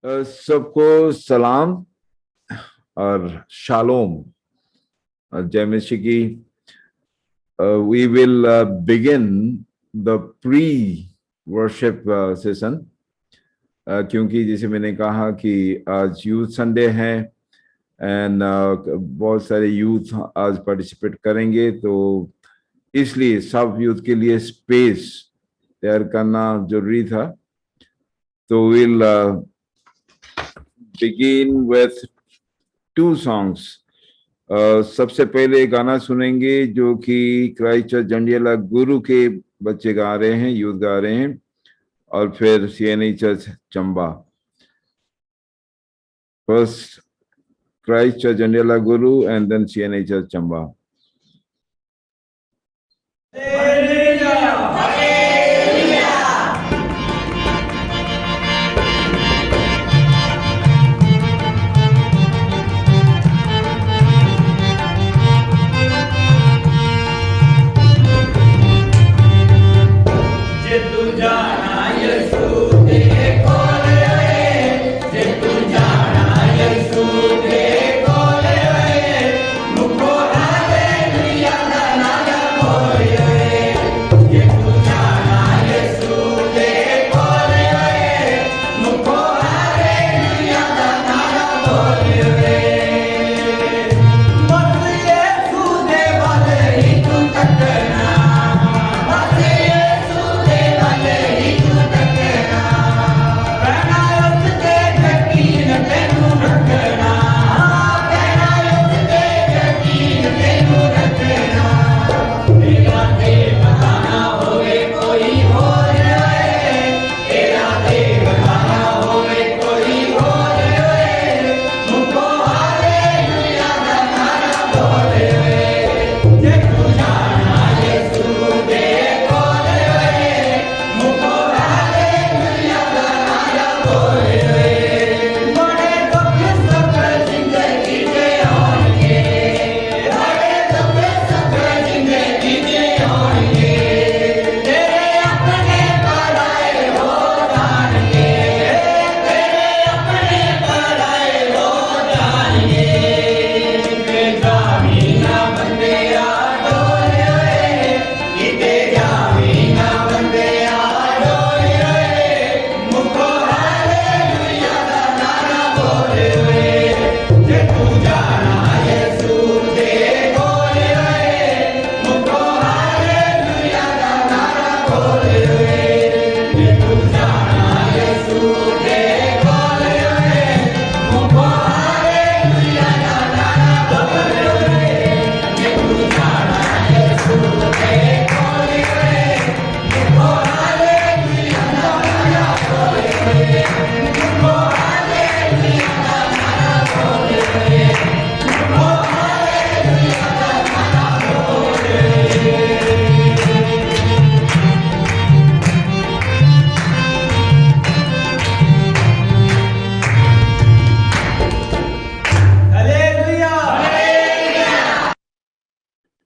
सबको सलाम और शालोम। जय मसीह की। We will begin the pre-worship session, क्योंकि जैसे मैंने कहा कि आज यूथ संडे है एंड बहुत सारे यूथ आज पार्टिसिपेट करेंगे, तो इसलिए सब यूथ के लिए स्पेस तैयार करना जरूरी था। तो we'll begin with two songs. सबसे पहले गाना सुनेंगे जो कि क्राइस्ट चर्च जंडियाला गुरु के बच्चे गा रहे हैं, यूथ गा रहे हैं, और फिर CNE church Chamba. First Christ church Jandiala Guru and then CNE church Chamba.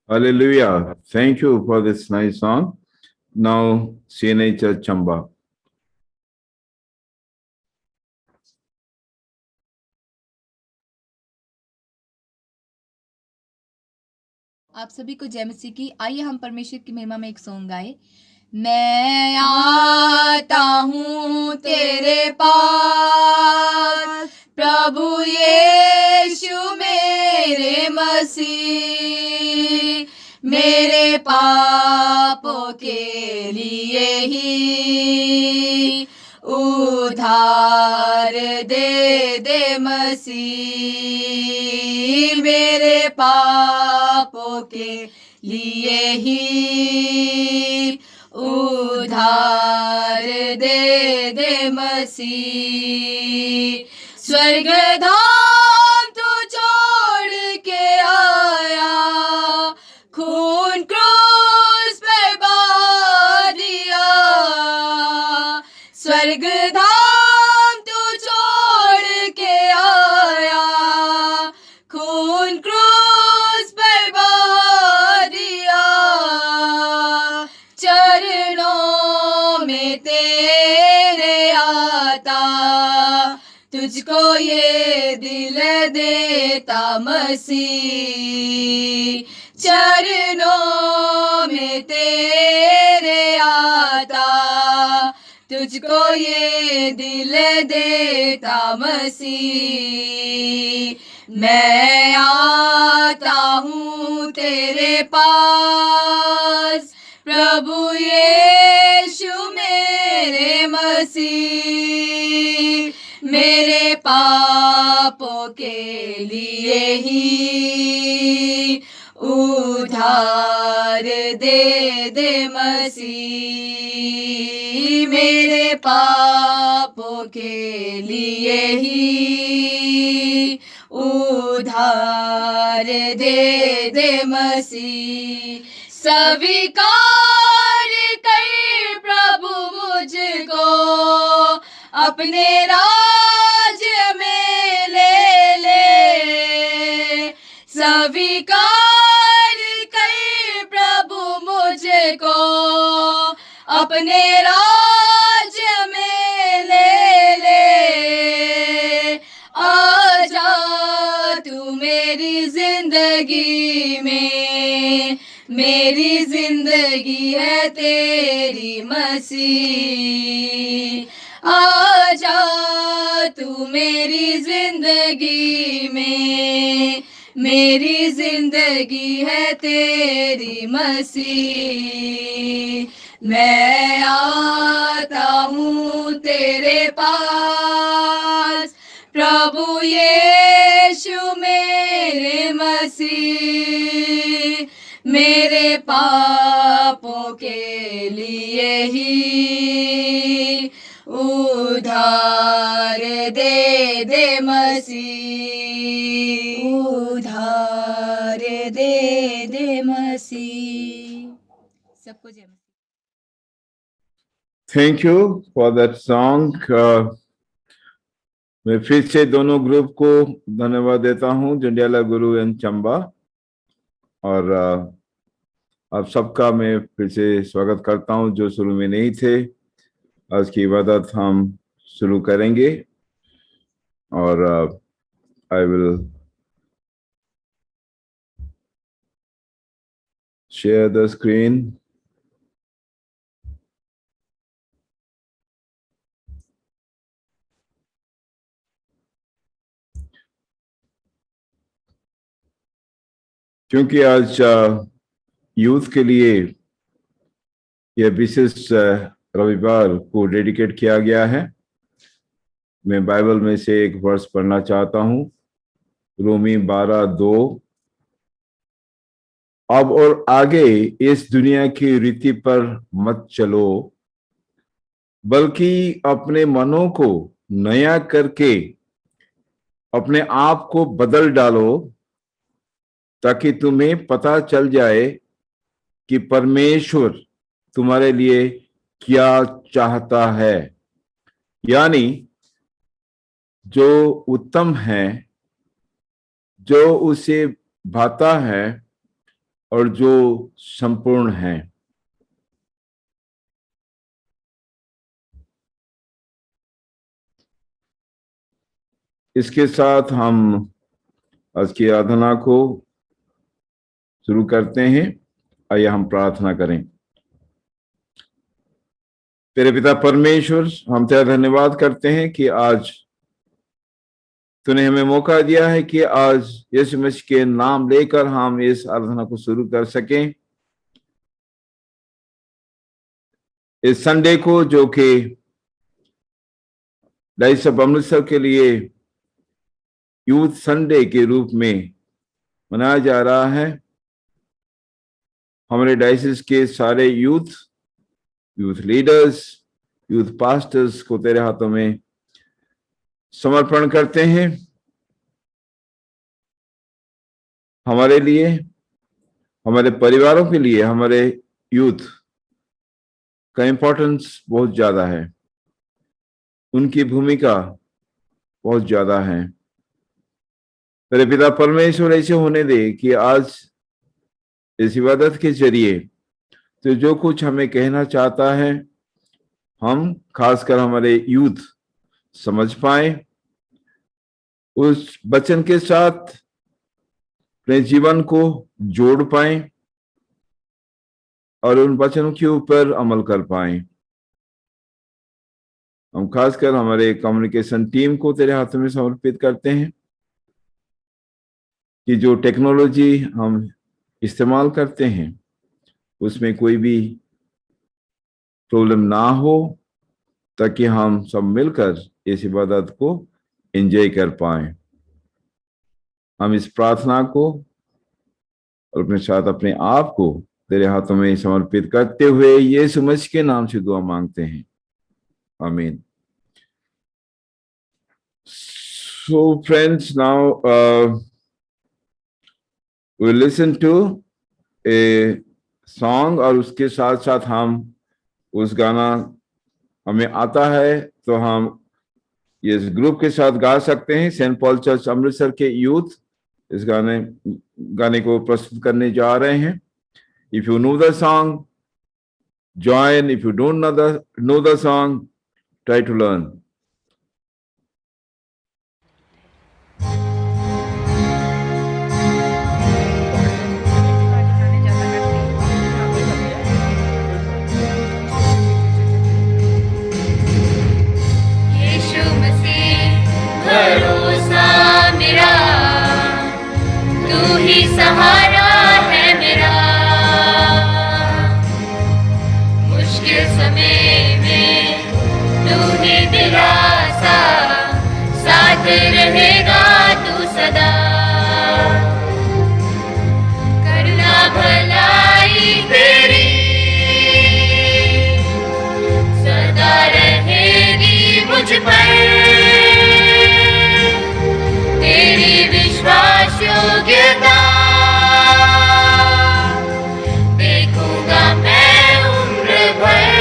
Hallelujah. Thank you for this nice song. Now, CNA Church Chamba. आप सभी को जय मसीह की। आइए हम परमेश्वर की महिमा में एक सॉन्ग गाए। मैं आता हूँ तेरे पास प्रभु यीशु मेरे मसीह, मेरे पापों के लिए ही उधार दे दे मसीह, मेरे पापों के लिए ही उधार दे दे मसीह। स्वर्ग धाम तू छोड़ के आया, खून क्रूस पे बहा दिया। स्वर्ग धाम तू छोड़ के आया, खून क्रूस पे बहा दिया। चरणों में तेरे आता तुझको ये दिल देता मसीह, चरणों में तेरे आता, तुझको ये दिल देता मसीह। मैं आता हूँ तेरे पास, प्रभु यीशु मेरे मसीह, मेरे पापों के लिए ही उधार दे मसीह, मेरे पापों के लिए ही उधार दे मसीह। स्वीकार कर प्रभु मुझको, अपने राज्य में ले ले, स्वीकार कर प्रभु मुझको, अपने राज्य में ले ले। आजा तू मेरी जिंदगी में, मेरी जिंदगी है तेरी मसीह। आजा तू मेरी जिंदगी में, मेरी जिंदगी है तेरी मसीह। मैं आता हूँ तेरे पास, प्रभु यीशु मेरे मसीह, मेरे पापों के लिए ही उधार दे मसीह, उधार दे मसीह। सबको जय मसीह। Thank you for that song. मैं फिर से दोनों ग्रुप को धन्यवाद देता हूं, जंडियाला गुरु एंड चंबा, और आप सबका मैं फिर से स्वागत करता हूं जो शुरू में नहीं थे। आज की इबादत हम शुरू करेंगे और I will share the screen. क्योंकि आज यूथ के लिए यह विशेष रविवार को डेडिकेट किया गया है, मैं बाइबल में से एक वर्स पढ़ना चाहता हूं, रोमी 12:2। अब और आगे इस दुनिया की रीति पर मत चलो, बल्कि अपने मनों को नया करके अपने आप को बदल डालो, ताकि तुम्हें पता चल जाए कि परमेश्वर तुम्हारे लिए क्या चाहता है, यानी जो उत्तम है, जो उसे भाता है और जो संपूर्ण है। इसके साथ हम आज की आराधना को शुरू करते हैं। आइए हम प्रार्थना करें। तेरे पिता परमेश्वर, हम तेरा धन्यवाद करते हैं कि आज तूने हमें मौका दिया है कि आज यीशु मसीह के नाम लेकर हम इस आराधना को शुरू कर सकें। इस संडे को, जो कि डाइस ऑफ अमृतसर के लिए यूथ संडे के रूप में मनाया जा रहा है, हमारे डायसिस के सारे यूथ लीडर्स, यूथ पास्टर्स को तेरे हाथों में समर्पण करते हैं। हमारे लिए, हमारे परिवारों के लिए, हमारे यूथ का इम्पोर्टेंस बहुत ज्यादा है, उनकी भूमिका बहुत ज्यादा है। तेरे पिता परमेश्वर, ऐसे होने दे कि आज इस इबादत के जरिए तो जो कुछ हमें कहना चाहता है, हम खासकर हमारे यूथ समझ पाए उस वचन के साथ अपने जीवन को जोड़ पाएं और उन वचनों के ऊपर अमल कर पाएं। हम खासकर हमारे कम्युनिकेशन टीम को तेरे हाथों में समर्पित करते हैं कि जो टेक्नोलॉजी हम इस्तेमाल करते हैं उसमें कोई भी प्रॉब्लम ना हो, ताकि हम सब मिलकर इस इबादत को एंजॉय कर पाएं। हम इस प्रार्थना को और अपने साथ अपने आप को तेरे हाथों में समर्पित करते हुए यीशु मसीह के नाम से दुआ मांगते हैं, आमीन। So friends, now we listen to a song और उसके साथ साथ हम उस गाना हमें आता है तो हम इस ग्रुप के साथ गा सकते हैं। सेंट पॉल चर्च अमृतसर के यूथ इस गाने को प्रस्तुत करने जा रहे हैं। If you know the song, join. If you don't know the song, try to learn. यीशु मसीह भरोसा मेरा, तू ही सहारा है मेरा। मुश्किल समय में तू ही दिलासा, साथ रहेगा तू सदा। करुणा भलाई तेरी सदा रहेगी मुझ पर, तेरी विश्वास योग्यता देखूंगा मैं उम्र भर।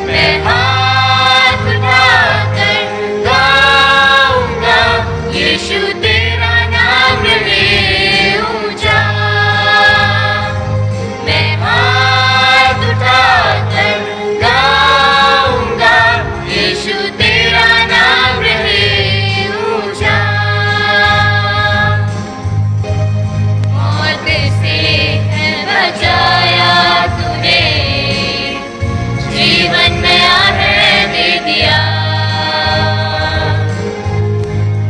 मैं हाथ उठाकर गाऊंगा, यीशु तेरा नाम रहे ऊंचा। मैं हाथ उठाकर गाऊंगा, यीशु तेरा नाम रहे ऊंचा। मौत से है बचाया तूने, जीवन नया है दे दिया।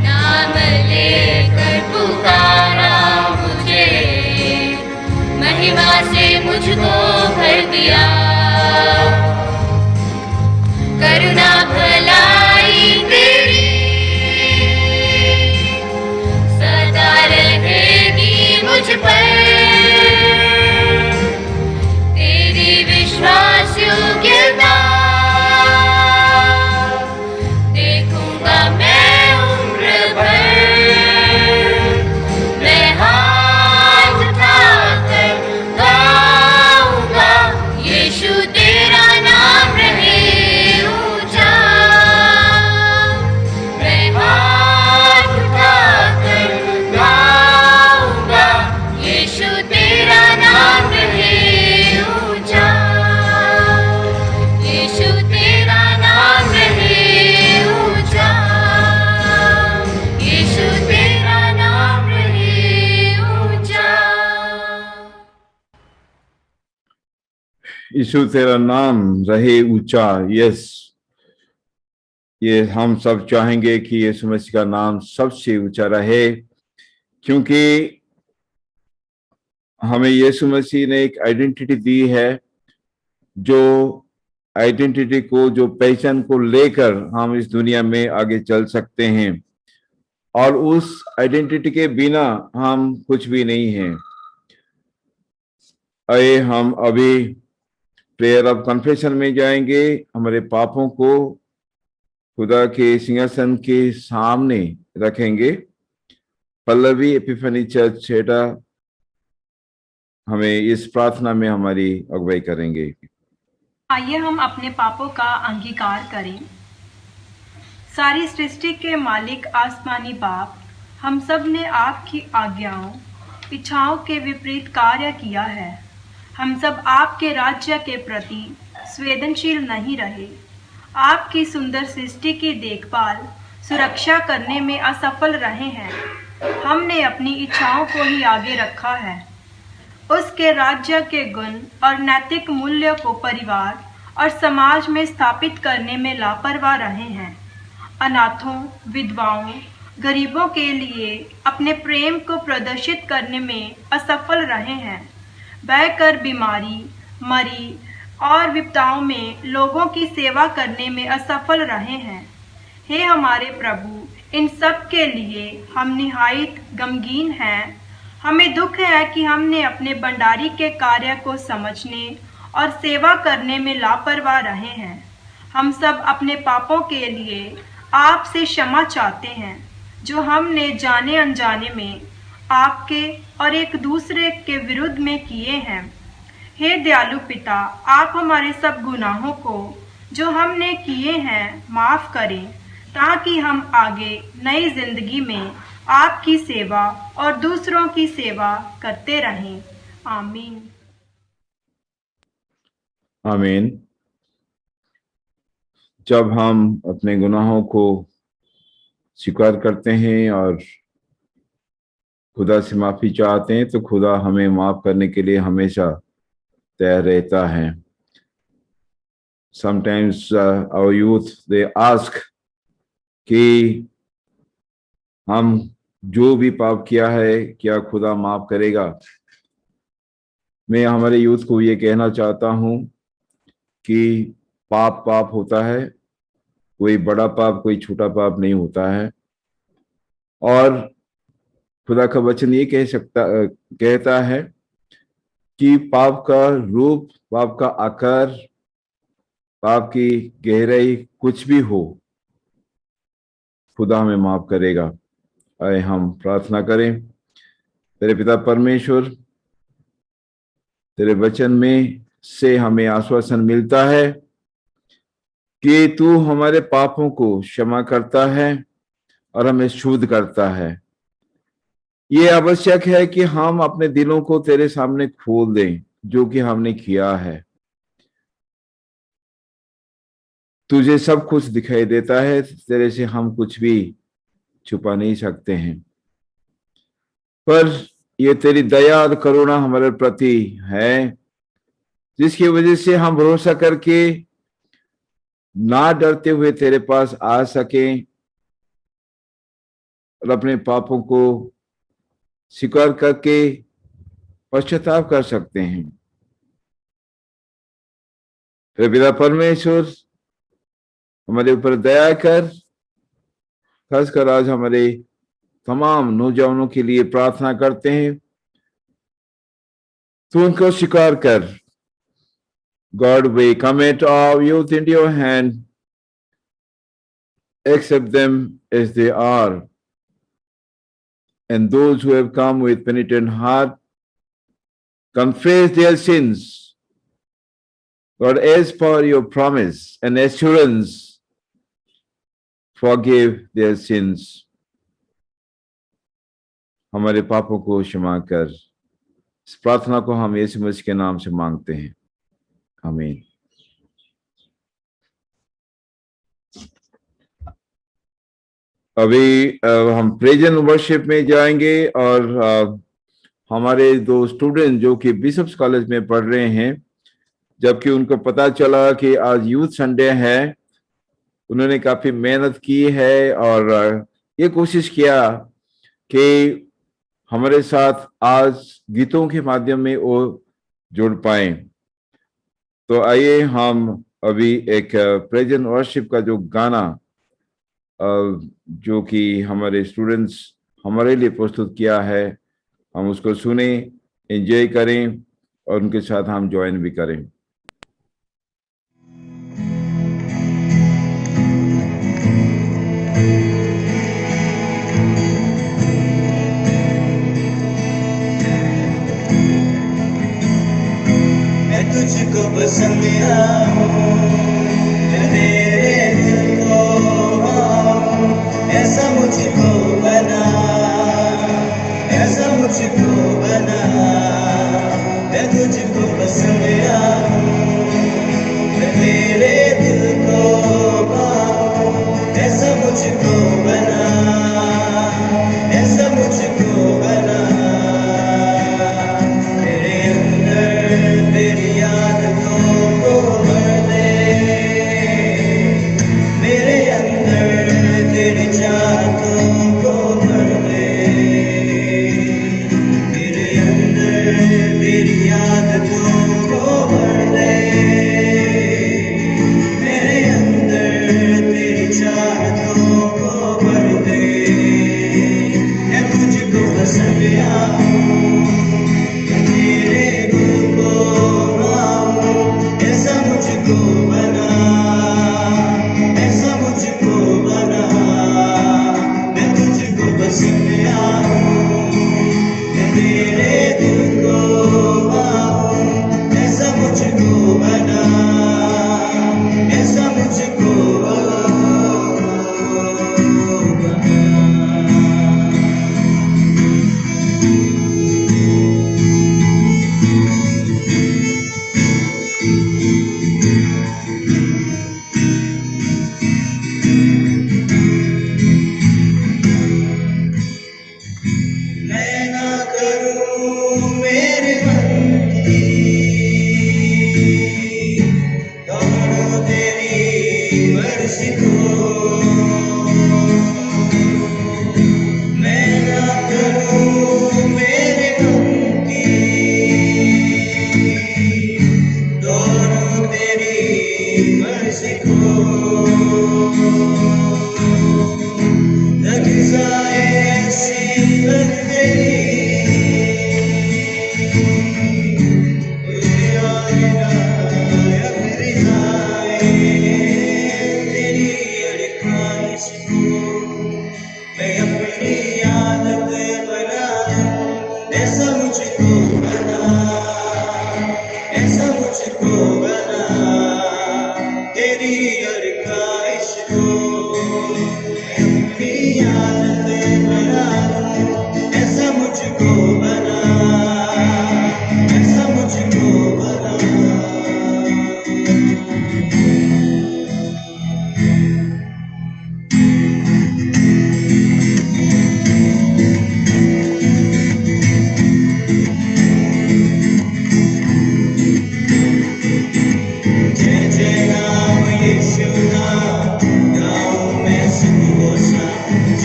नाम लेकर पुकारा मुझे, महिमा से मुझको भर दिया। करुणा भलाई तेरी सदा रहेगी मुझ पर, तेरी विश्वास योग्यता देखूंगा मैं उम्र भर। मैं हाथ उठाकर गाऊंगा, यीशु तेरा नाम रहे ऊंचा। मैं हाथ उठाकर गाऊंगा, यीशु तेरा नाम रहे ऊंचा। यीशु तेरा नाम रहे ऊंचा, यीशु तेरा नाम रहे ऊंचा। यीशु तेरा नाम रहे ऊंचा। यस, ये हम सब चाहेंगे कि यीशु मसीह का नाम सबसे ऊंचा रहे, क्योंकि हमें यीशु मसीह ने एक आइडेंटिटी दी है, जो आइडेंटिटी को, जो पहचान को लेकर हम इस दुनिया में आगे चल सकते हैं, और उस आइडेंटिटी के बिना हम कुछ भी नहीं हैं। आइए हम अभी प्रेयर ऑफ कन्फेशन में जाएंगे। हमारे पापों को खुदा के सिंहासन के सामने रखेंगे। पल्लवी एपिफनी चर्च छेटा हमें इस प्रार्थना में हमारी अगुवाई करेंगे। आइए हम अपने पापों का अंगीकार करें। सारी सृष्टि के मालिक आसमानी बाप, हम सब ने आपकी आज्ञाओं, इच्छाओं के विपरीत कार्य किया है। हम सब आपके राज्य के प्रति संवेदनशील नहीं रहे। आपकी सुंदर सृष्टि की देखभाल सुरक्षा करने में असफल रहे हैं। हमने अपनी इच्छाओं को ही आगे रखा है। उसके राज्य के गुण और नैतिक मूल्य को परिवार और समाज में स्थापित करने में लापरवाह रहे हैं। अनाथों, विधवाओं, गरीबों के लिए अपने प्रेम को प्रदर्शित करने में असफल रहे हैं। बहकर बीमारी, मरी और विपदाओं में लोगों की सेवा करने में असफल रहे हैं। हे हमारे प्रभु, इन सब के लिए हम निहायत गमगीन हैं। हमें दुख है कि हमने अपने भंडारी के कार्य को समझने और सेवा करने में लापरवाह रहे हैं। हम सब अपने पापों के लिए आपसे क्षमा चाहते हैं, जो हमने जाने अनजाने में आपके और एक दूसरे के विरुद्ध में किए हैं। हे दयालु पिता, आप हमारे सब गुनाहों को जो हमने किए हैं माफ़ करें, ताकि हम आगे नई जिंदगी में आपकी सेवा और दूसरों की सेवा करते रहें। आमीन। आमीन। जब हम अपने गुनाहों को स्वीकार करते हैं और खुदा से माफी चाहते हैं, तो खुदा हमें माफ करने के लिए हमेशा तैयार रहता है। Sometimes our youth they ask कि हम जो भी पाप किया है क्या खुदा माफ करेगा। मैं हमारे यूथ को ये कहना चाहता हूँ कि पाप पाप होता है, कोई बड़ा पाप कोई छोटा पाप नहीं होता है। और खुदा का वचन ये कहता है कि पाप का रूप, पाप का आकार, पाप की गहराई कुछ भी हो, खुदा हमें माफ करेगा। आए हम प्रार्थना करें। तेरे पिता परमेश्वर, तेरे वचन में से हमें आश्वासन मिलता है कि तू हमारे पापों को क्षमा करता है और हमें शुद्ध करता है। ये आवश्यक है कि हम अपने दिलों को तेरे सामने खोल दें, जो कि हमने किया है। तुझे सब कुछ दिखाई देता है, तेरे से हम कुछ भी छुपा नहीं सकते हैं। पर ये तेरी दया और करुणा हमारे प्रति है, जिसकी वजह से हम भरोसा करके ना डरते हुए तेरे पास आ सकें और अपने पापों को स्वीकार करके पश्चाताप कर सकते हैं। हे पिता परमेश्वर, हमारे ऊपर दया कर। खासकर आज हमारे तमाम नौजवानों के लिए प्रार्थना करते हैं, तू उनको स्वीकार कर। God, we commit our youth into your hand. Accept them as they are. And those who have come with penitent heart, confess their sins. God, as per your promise and assurance, forgive their sins. हमारे पापों को क्षमा कर। इस प्रार्थना को हम यीशु मसीह के नाम से मांगते हैं। आमीन। अभी हम प्रेज एंड वर्शिप में जाएंगे और हमारे दो स्टूडेंट जो कि बिशप्स कॉलेज में पढ़ रहे हैं, जबकि उनको पता चला कि आज यूथ संडे है, उन्होंने काफी मेहनत की है और ये कोशिश किया कि हमारे साथ आज गीतों के माध्यम में वो जुड़ पाए। तो आइए हम अभी एक प्रेजेंट वर्शिप का जो गाना जो कि हमारे स्टूडेंट्स हमारे लिए प्रस्तुत किया है, हम उसको सुने, एंजॉय करें और उनके साथ हम ज्वाइन भी करें। तुझको पसंद आऊं, तेरे दिल को पाऊं, ऐसा मुझको बना, ऐसा मुझको बना। मैं तुझको पसंद आऊं, तेरे दिल को पाऊं, ऐसा मुझको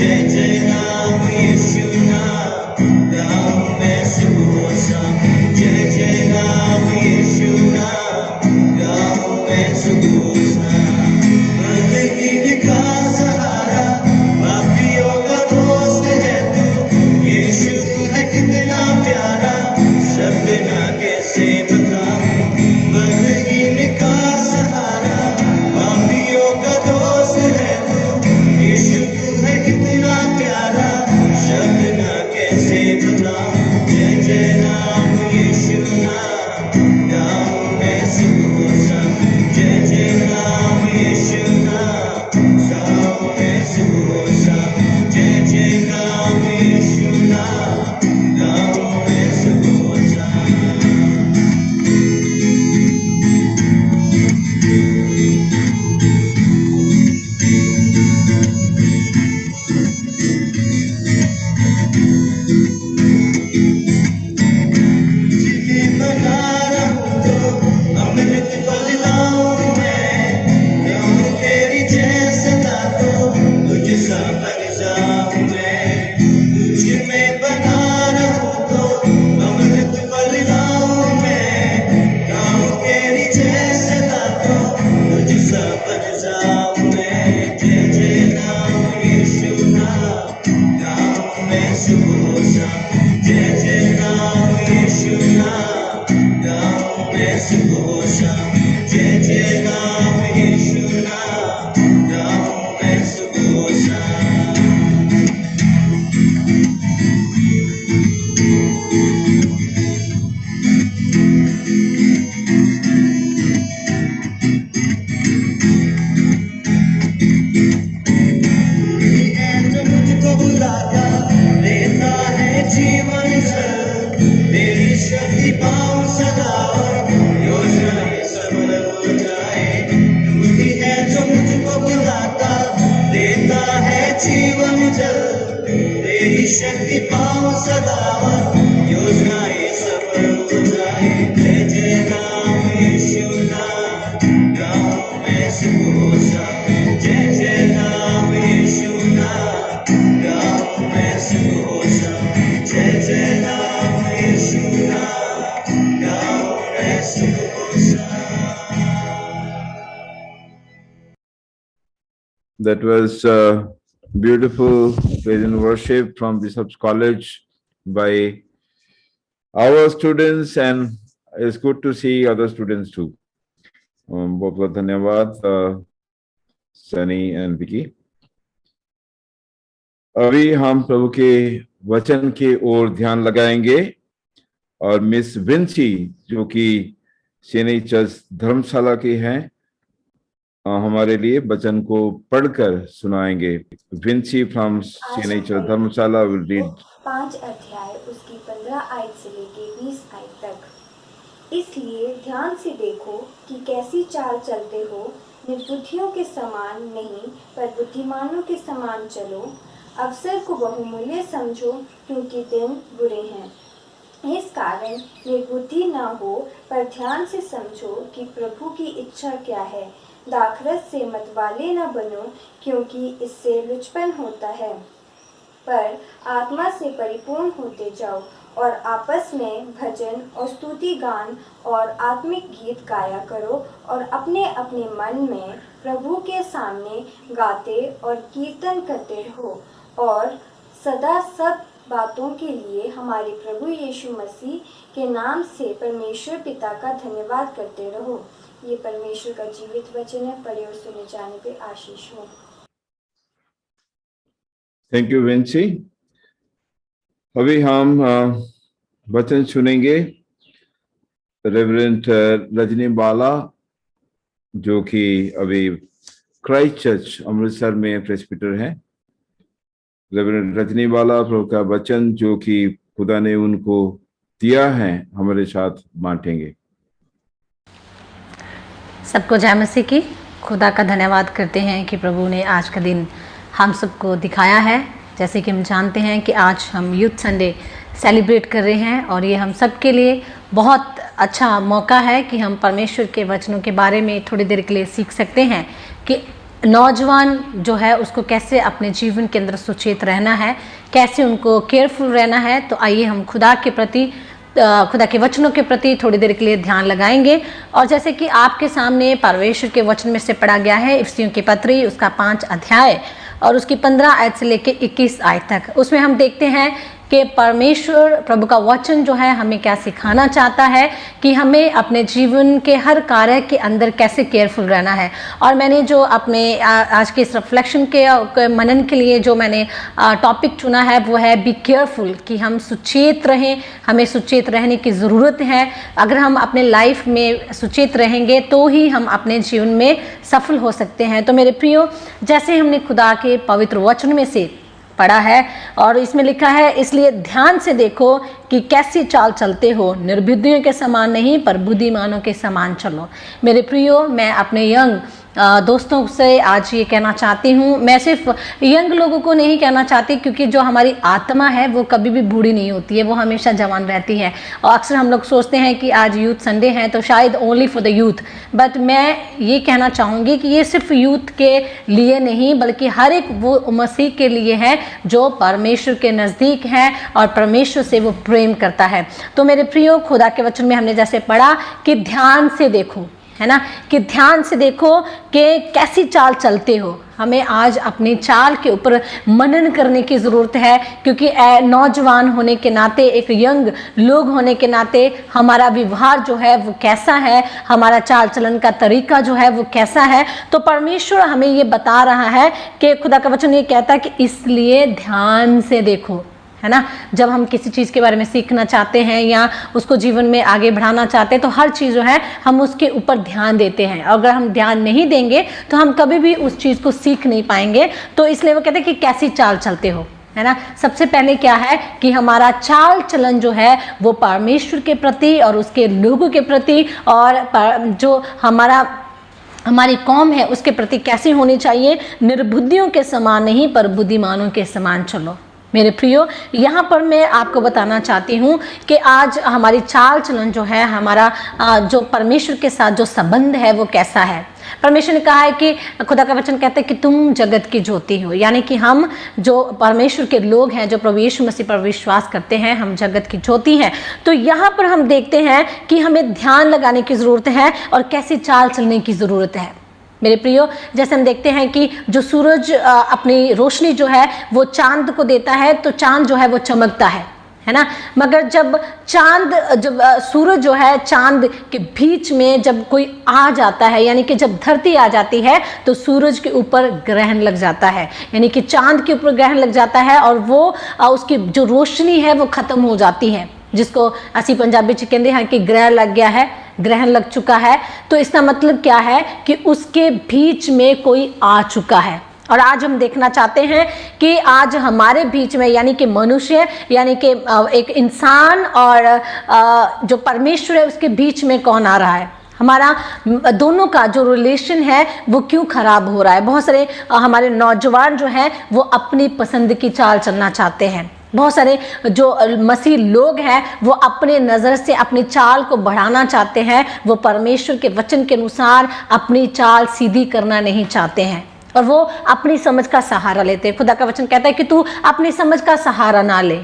जय जय नाम यीशु नाम गाऊं मैं सुबह शाम जय जय नाम यीशु नाम गाऊं मैं सुबह शाम बंदगी का सहारा पापियों का दोस्त है तू यीशु है कितना प्यारा शब्द ना कैसे बताऊं बंदगी का सहारा पापियों का दोस्त है तू यीशु है कितना प्यारा शब्द ना कैसे बताऊं जय जय नाम यीशु नाम गाऊं मैं सुबह शाम जय जय नाम यीशु नाम गाऊं मैं सुबह शाम जय जय नाम यीशु नाम गाऊं मैं सुबह शाम जिसे बना रहूं तो अमृत बदलाऊं मैं गाऊं तेरी जय सदा तो तुझ सा बन जाऊं मैं तुझ में बना रहूं तो अमृत बदलाऊं मैं गाऊं तेरी जय सदा तो तुझ सा बन जाऊं मैं जय जय नाम यीशु नाम गाऊं मैं सुबह शाम जय जय नाम यीशु नाम गाऊं मैं सुबह शाम जय जय नाम यीशु नाम गाऊं मैं सुबह शाम तो मुझको बुलाता देता है जीवन जल तेरी शक्ति पाऊं सदा और योजनाएं सफल हो जाए तू ही है जो मुझको बुलाता देता है जीवन जल तेरी शक्ति पाऊं सदा और योजनाएं सफल हो जाए जय जय नाम यीशु नाम गाऊं मैं सुबह शाम जय जय नाम यीशु नाम गाऊं मैं सुबह शाम जय जय नाम यीशु नाम गाऊं मैं सुबह शाम That was beautiful praise and worship from Bishop's College by our students, and it's good to see other students too. बहुत बहुत धन्यवाद सनी एंड विकी। अभी हम प्रभु के वचन की ओर ध्यान लगाएंगे और मिस विंसी जो कि सीएनई चर्च धर्मशाला की हैं हमारे लिए वचन को पढ़कर सुनाएंगे। Vinci from CNE church Dharamshala will read 5 अध्याय उसकी 15 आयत से लेके 20 आयत तक। इसलिए ध्यान से देखो कि कैसी चाल चलते हो, निर्बुद्धियों के समान नहीं पर बुद्धिमानों के समान चलो। अवसर को बहुमूल्य समझो क्योंकि दिन बुरे हैं। इस कारण निर्बुद्धि न हो पर ध्यान से समझो कि प्रभु की इच्छा क्या है। दाखरस से मतवाले न बनो क्योंकि इससे लुचपन होता है, पर आत्मा से परिपूर्ण होते जाओ और आपस में भजन और स्तुति गान और आत्मिक गीत गाया करो और अपने अपने मन में प्रभु के सामने गाते और कीर्तन करते रहो और सदा सब बातों के लिए हमारे प्रभु यीशु मसीह के नाम से परमेश्वर पिता का धन्यवाद करते रहो। ये परमेश्वर का जीवित वचन है, पढ़े और सुने जाने पे आशीष हो। Thank you Vinci. अभी हम वचन सुनेंगे रेवरेंड रजनी बाला जो कि अभी क्राइस्ट चर्च अमृतसर में प्रेस्बिटर हैं। रेवरेंड रजनी बाला प्रभु का वचन जो कि खुदा ने उनको दिया है हमारे साथ बांटेंगे। सबको जय मसीह की। खुदा का धन्यवाद करते हैं कि प्रभु ने आज का दिन हम सबको दिखाया है। जैसे कि हम जानते हैं कि आज हम यूथ संडे सेलिब्रेट कर रहे हैं और ये हम सब के लिए बहुत अच्छा मौका है कि हम परमेश्वर के वचनों के बारे में थोड़ी देर के लिए सीख सकते हैं कि नौजवान जो है उसको कैसे अपने जीवन के अंदर सुचेत रहना है, कैसे उनको केयरफुल रहना है। तो आइए हम खुदा के प्रति, खुदा के वचनों के प्रति थोड़ी देर के लिए ध्यान लगाएंगे। और जैसे कि आपके सामने परमेश्वर के वचन में से पढ़ा गया है इफिसियों की पत्री उसका 5 अध्याय और उसकी 15 आयत से लेकर 21 आयत तक, उसमें हम देखते हैं कि परमेश्वर प्रभु का वचन जो है हमें क्या सिखाना चाहता है कि हमें अपने जीवन के हर कार्य के अंदर कैसे केयरफुल रहना है। और मैंने जो अपने आज के इस रिफ्लेक्शन के मनन के लिए जो मैंने टॉपिक चुना है वो है बी केयरफुल, कि हम सुचेत रहें, हमें सुचेत रहने की ज़रूरत है। अगर हम अपने लाइफ में सुचेत रहेंगे तो ही हम अपने जीवन में सफल हो सकते हैं। तो मेरे प्रियो, जैसे हमने खुदा के पवित्र वचन में से पढ़ा है और इसमें लिखा है, इसलिए ध्यान से देखो कि कैसी चाल चलते हो, निर्बुद्धियों के समान नहीं पर बुद्धिमानों के समान चलो। मेरे प्रियो, मैं अपने यंग दोस्तों से आज ये कहना चाहती हूँ, मैं सिर्फ यंग लोगों को नहीं कहना चाहती, क्योंकि जो हमारी आत्मा है वो कभी भी बूढ़ी नहीं होती है, वो हमेशा जवान रहती है। और अक्सर हम लोग सोचते हैं कि आज यूथ संडे है तो शायद only for the youth, but मैं ये कहना चाहूँगी कि ये सिर्फ यूथ के लिए नहीं बल्कि हर एक वो मसीह के लिए है जो परमेश्वर के नज़दीक है और परमेश्वर से वो प्रेम करता है। तो मेरे प्रियो, खुदा के वचन में हमने जैसे पढ़ा कि ध्यान से देखो, है ना, कि ध्यान से देखो कि कैसी चाल चलते हो। हमें आज अपनी चाल के ऊपर मनन करने की ज़रूरत है, क्योंकि नौजवान होने के नाते, एक यंग लोग होने के नाते हमारा व्यवहार जो है वो कैसा है, हमारा चाल चलन का तरीका जो है वो कैसा है। तो परमेश्वर हमें ये बता रहा है कि खुदा का वचन ये कहता है कि इसलिए ध्यान से देखो, है ना। जब हम किसी चीज़ के बारे में सीखना चाहते हैं या उसको जीवन में आगे बढ़ाना चाहते हैं तो हर चीज़ जो है हम उसके ऊपर ध्यान देते हैं। अगर हम ध्यान नहीं देंगे तो हम कभी भी उस चीज़ को सीख नहीं पाएंगे। तो इसलिए वो कहते हैं कि कैसी चाल चलते हो, है ना। सबसे पहले क्या है कि हमारा चाल चलन जो है वो परमेश्वर के प्रति और उसके लोगों के प्रति और जो हमारी कौम है उसके प्रति कैसी होनी चाहिए। निर्बुद्धियों के समान नहीं पर बुद्धिमानों के समान चलो। मेरे प्रियो, यहाँ पर मैं आपको बताना चाहती हूँ कि आज हमारी चाल चलन जो है, हमारा जो परमेश्वर के साथ जो संबंध है वो कैसा है। परमेश्वर ने कहा है कि खुदा का वचन कहता है कि तुम जगत की ज्योति हो, यानी कि हम जो परमेश्वर के लोग हैं, जो प्रभु यीशु मसीह पर विश्वास करते हैं, हम जगत की ज्योति हैं। तो यहाँ पर हम देखते हैं कि हमें ध्यान लगाने की ज़रूरत है और कैसी चाल चलने की ज़रूरत है। मेरे प्रियो, जैसे हम देखते हैं कि जो सूरज अपनी रोशनी जो है वो चांद को देता है, तो चांद जो है वो चमकता है ना। मगर जब सूरज जो है चांद के बीच में जब कोई आ जाता है, यानी कि जब धरती आ जाती है तो सूरज के ऊपर ग्रहण लग जाता है, यानी कि चांद के ऊपर ग्रहण लग जाता है और वो उसकी जो रोशनी है वो ख़त्म हो जाती है, जिसको असी पंजाबी च कहते हैं कि ग्रहण लग गया है, ग्रहण लग चुका है। तो इसका मतलब क्या है कि उसके बीच में कोई आ चुका है। और आज हम देखना चाहते हैं कि आज हमारे बीच में, यानी कि मनुष्य, यानी कि एक इंसान और जो परमेश्वर है उसके बीच में कौन आ रहा है। हमारा दोनों का जो रिलेशन है वो क्यों खराब हो रहा है। बहुत सारे हमारे नौजवान जो हैं वो अपनी पसंद की चाल चलना चाहते हैं। बहुत सारे जो मसीह लोग हैं वो अपने नज़र से अपनी चाल को बढ़ाना चाहते हैं, वो परमेश्वर के वचन के अनुसार अपनी चाल सीधी करना नहीं चाहते हैं और वो अपनी समझ का सहारा लेते हैं। खुदा का वचन कहता है कि तू अपनी समझ का सहारा ना ले,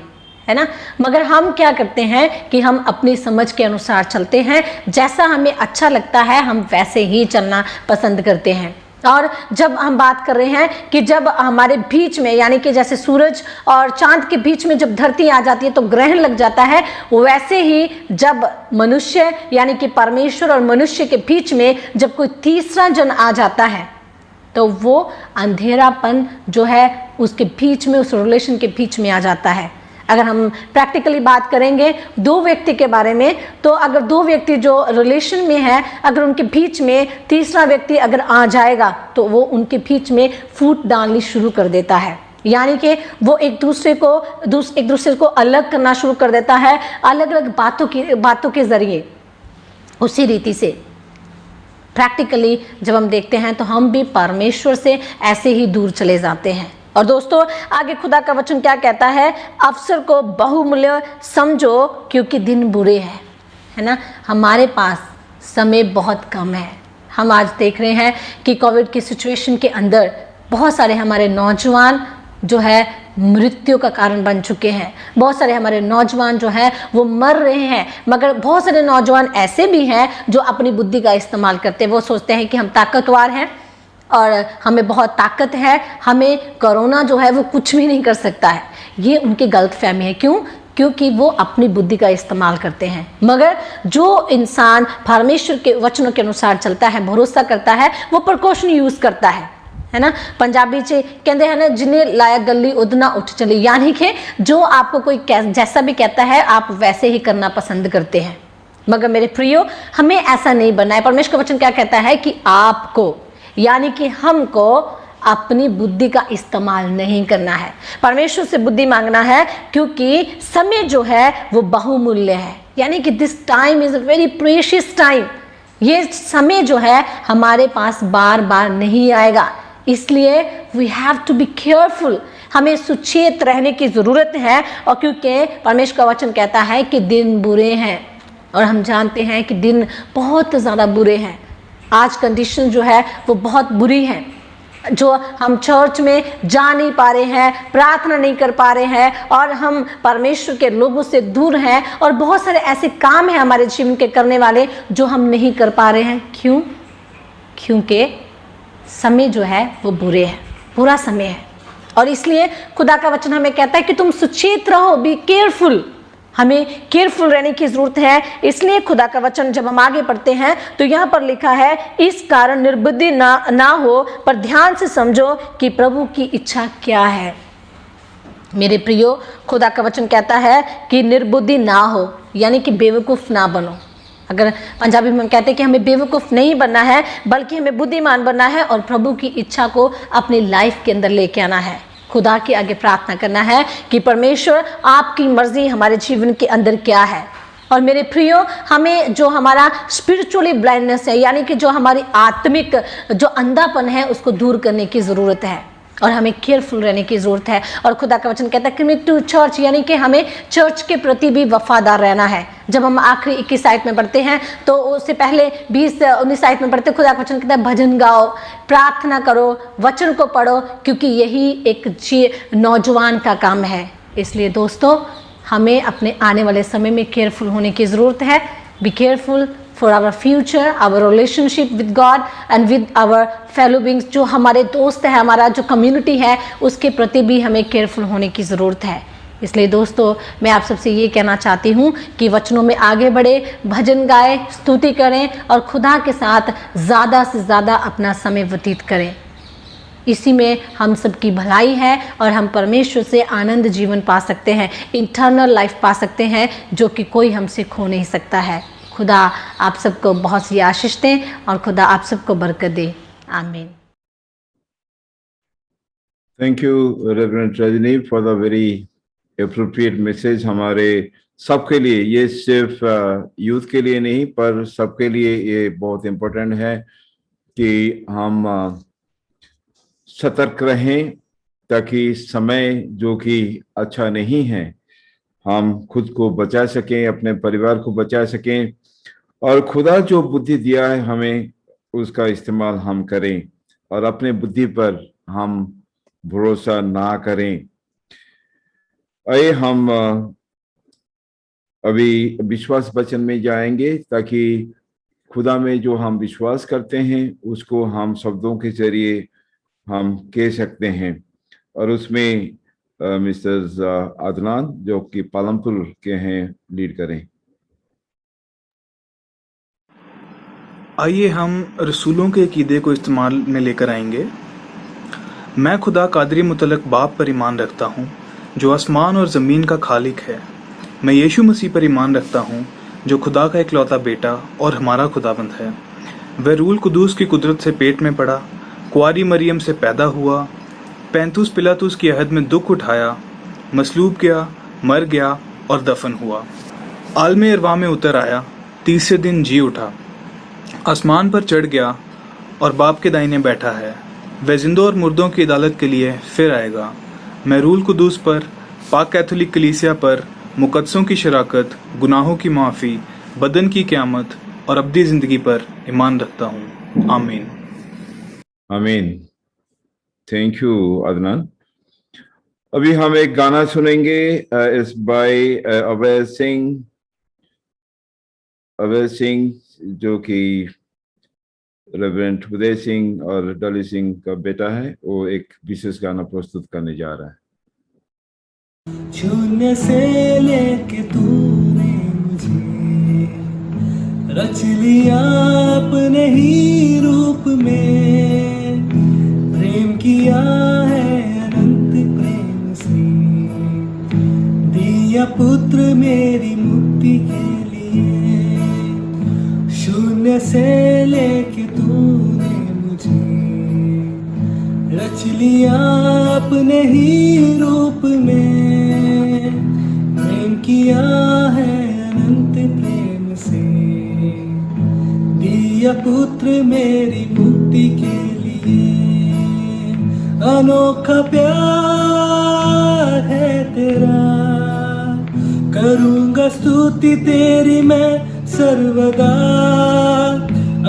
है ना। मगर हम क्या करते हैं कि हम अपनी समझ के अनुसार चलते हैं, जैसा हमें अच्छा लगता है हम वैसे ही चलना पसंद करते हैं। और जब हम बात कर रहे हैं कि जब हमारे बीच में, यानी कि जैसे सूरज और चांद के बीच में जब धरती आ जाती है तो ग्रहण लग जाता है, वैसे ही जब मनुष्य, यानी कि परमेश्वर और मनुष्य के बीच में जब कोई तीसरा जन आ जाता है तो वो अंधेरापन जो है उसके बीच में, उस रिलेशन के बीच में आ जाता है। अगर हम प्रैक्टिकली बात करेंगे दो व्यक्ति के बारे में, तो अगर दो व्यक्ति जो रिलेशन में है, अगर उनके बीच में तीसरा व्यक्ति अगर आ जाएगा तो वो उनके बीच में फूट डालनी शुरू कर देता है, यानी कि वो एक दूसरे को अलग करना शुरू कर देता है, अलग अलग बातों के जरिए। उसी रीति से प्रैक्टिकली जब हम देखते हैं तो हम भी परमेश्वर से ऐसे ही दूर चले जाते हैं। और दोस्तों, आगे खुदा का वचन क्या कहता है, अवसर को बहुमूल्य समझो क्योंकि दिन बुरे हैं, है ना। हमारे पास समय बहुत कम है, हम आज देख रहे हैं कि कोविड की सिचुएशन के अंदर बहुत सारे हमारे नौजवान जो है मृत्यु का कारण बन चुके हैं। बहुत सारे हमारे नौजवान जो है वो मर रहे हैं, मगर बहुत सारे नौजवान ऐसे भी हैं जो अपनी बुद्धि का इस्तेमाल करते हैं। वो सोचते हैं कि हम ताकतवर हैं और हमें बहुत ताकत है, हमें कोरोना जो है वो कुछ भी नहीं कर सकता है। ये उनकी गलतफहमी है। क्यों? क्योंकि वो अपनी बुद्धि का इस्तेमाल करते हैं। मगर जो इंसान परमेश्वर के वचनों के अनुसार चलता है, भरोसा करता है, वो प्रिकॉशन यूज़ करता है ना। पंजाबी च कहते हैं ना, जिन्हें लाया गली उदना उठ चली, यानी कि जो आपको कोई जैसा भी कहता है आप वैसे ही करना पसंद करते हैं। मगर मेरे प्रियो, हमें ऐसा नहीं बनना है। परमेश्वर का वचन क्या कहता है कि आपको, यानी कि हमको अपनी बुद्धि का इस्तेमाल नहीं करना है। परमेश्वर से बुद्धि मांगना है, क्योंकि समय जो है वो बहुमूल्य है। यानी कि this time is a very precious time. ये समय जो है हमारे पास बार बार नहीं आएगा, इसलिए we have to be careful. हमें सुचेत रहने की ज़रूरत है। और क्योंकि परमेश्वर का वचन कहता है कि दिन बुरे हैं, और हम जानते हैं कि दिन बहुत ज़्यादा बुरे हैं। आज कंडीशन जो है वो बहुत बुरी है। जो हम चर्च में जा नहीं पा रहे हैं, प्रार्थना नहीं कर पा रहे हैं, और हम परमेश्वर के लोगों से दूर हैं, और बहुत सारे ऐसे काम हैं हमारे जीवन के करने वाले जो हम नहीं कर पा रहे हैं। क्यों? क्योंकि समय जो है वो बुरे है, बुरा समय है। और इसलिए खुदा का वचन हमें कहता है कि तुम सुचेत रहो, बी केयरफुल। हमें केयरफुल रहने की ज़रूरत है। इसलिए खुदा का वचन जब हम आगे पढ़ते हैं तो यहाँ पर लिखा है, इस कारण निर्बुद्धि ना हो, पर ध्यान से समझो कि प्रभु की इच्छा क्या है। मेरे प्रियो, खुदा का वचन कहता है कि निर्बुद्धि ना हो, यानी कि बेवकूफ़ ना बनो। अगर पंजाबी में हम कहते हैं कि हमें बेवकूफ़ नहीं बनना है, बल्कि हमें बुद्धिमान बनना है और प्रभु की इच्छा को अपनी लाइफ के अंदर लेके आना है। खुदा के आगे प्रार्थना करना है कि परमेश्वर आपकी मर्जी हमारे जीवन के अंदर क्या है। और मेरे प्रियो, हमें जो हमारा स्पिरिचुअली ब्लाइंडनेस है, यानी कि जो हमारी आत्मिक जो अंधापन है, उसको दूर करने की ज़रूरत है, और हमें केयरफुल रहने की ज़रूरत है। और खुदा का वचन कहता है कमिट टू चर्च, यानी कि हमें चर्च के प्रति भी वफादार रहना है। जब हम आखिरी 21 आयत में पढ़ते हैं तो उससे पहले 20-19 आयत में पढ़ते, खुदा का वचन कहता है भजन गाओ, प्रार्थना करो, वचन को पढ़ो, क्योंकि यही एक नौजवान का काम है। इसलिए दोस्तों, हमें अपने आने वाले समय में केयरफुल होने की ज़रूरत है। Be careful for our future, our relationship with God and with our fellow beings। जो हमारे दोस्त है, हमारा जो कम्युनिटी है, उसके प्रति भी हमें केयरफुल होने की ज़रूरत है। इसलिए दोस्तों, मैं आप सबसे ये कहना चाहती हूँ कि वचनों में आगे बढ़े, भजन गाएं, स्तुति करें, और खुदा के साथ ज़्यादा से ज़्यादा अपना समय व्यतीत करें। इसी में हम सबकी भलाई है, और हम परमेश्वर से आनंद जीवन पा सकते हैं, इंटरनल लाइफ पा सकते हैं, जो कि कोई हमसे खो नहीं सकता है। खुदा आप सबको बहुत सी आशीष दें, और खुदा आप सबको बरकत दे। आमीन। Thank you reverend Rajni for the very appropriate message हमारे सबके लिए। ये सिर्फ यूथ के लिए नहीं, पर सबके लिए ये बहुत इम्पोर्टेंट है कि हम सतर्क रहें, ताकि समय जो कि अच्छा नहीं है, हम खुद को बचा सकें, अपने परिवार को बचा सकें, और खुदा जो बुद्धि दिया है हमें, उसका इस्तेमाल हम करें, और अपने बुद्धि पर हम भरोसा ना करें। आइए हम अभी विश्वास वचन में जाएंगे, ताकि खुदा में जो हम विश्वास करते हैं उसको हम शब्दों के जरिए हम कह सकते हैं। और उसमें मिस्टर अदनान जो कि पालमपुर के हैं, लीड करें। आइए हम रसूलों के अकीदे को इस्तेमाल में लेकर आएंगे। मैं खुदा कादरी मुतलक बाप पर ईमान रखता हूँ, जो आसमान और ज़मीन का खालिक है। मैं यीशु मसीह पर ईमान रखता हूँ, जो खुदा का इकलौता बेटा और हमारा खुदाबंद है। वह रूल कुदूस की कुदरत से पेट में पड़ा, कुआरी मरियम से पैदा हुआ, पैंतुस पिलातुस की अहद में दुख उठाया, मसलूब किया, मर गया और दफन हुआ। आलमे अरवा में उतर आया, तीसरे दिन जी उठा, आसमान पर चढ़ गया और बाप के दाहिने बैठा है। वह जिंदों और मुर्दों की अदालत के लिए फिर आएगा। मैं रूल कुदूस पर, पाक कैथोलिक कलीसिया पर, मुकद्दसों की शराकत, गुनाहों की माफ़ी, बदन की क़यामत और अब्दी ज़िंदगी पर ईमान रखता हूँ। आमीन। आमीन। Thank you Adnan. अभी हम एक गाना सुनेंगे, इस बाय अभय सिंह। अभय सिंह जो कि रेवरेंट उदय सिंह और डॉली सिंह का बेटा है, वो एक विशेष गाना प्रस्तुत करने जा रहा है। शून्य से लेके तूने मुझे रच लिया अपने ही रूप में, प्रेम किया है अनंत प्रेम से, दिया पुत्र मेरी मुक्ति के लिए। शून्य से लेके तूने मुझे रच लिया अपने ही रूप में, प्रेम किया है अनंत प्रेम से, दिया पुत्र मेरी मुक्ति के लिए। अनोखा प्यार है तेरा, करूँगा स्तुति तेरी मैं सर्वदा।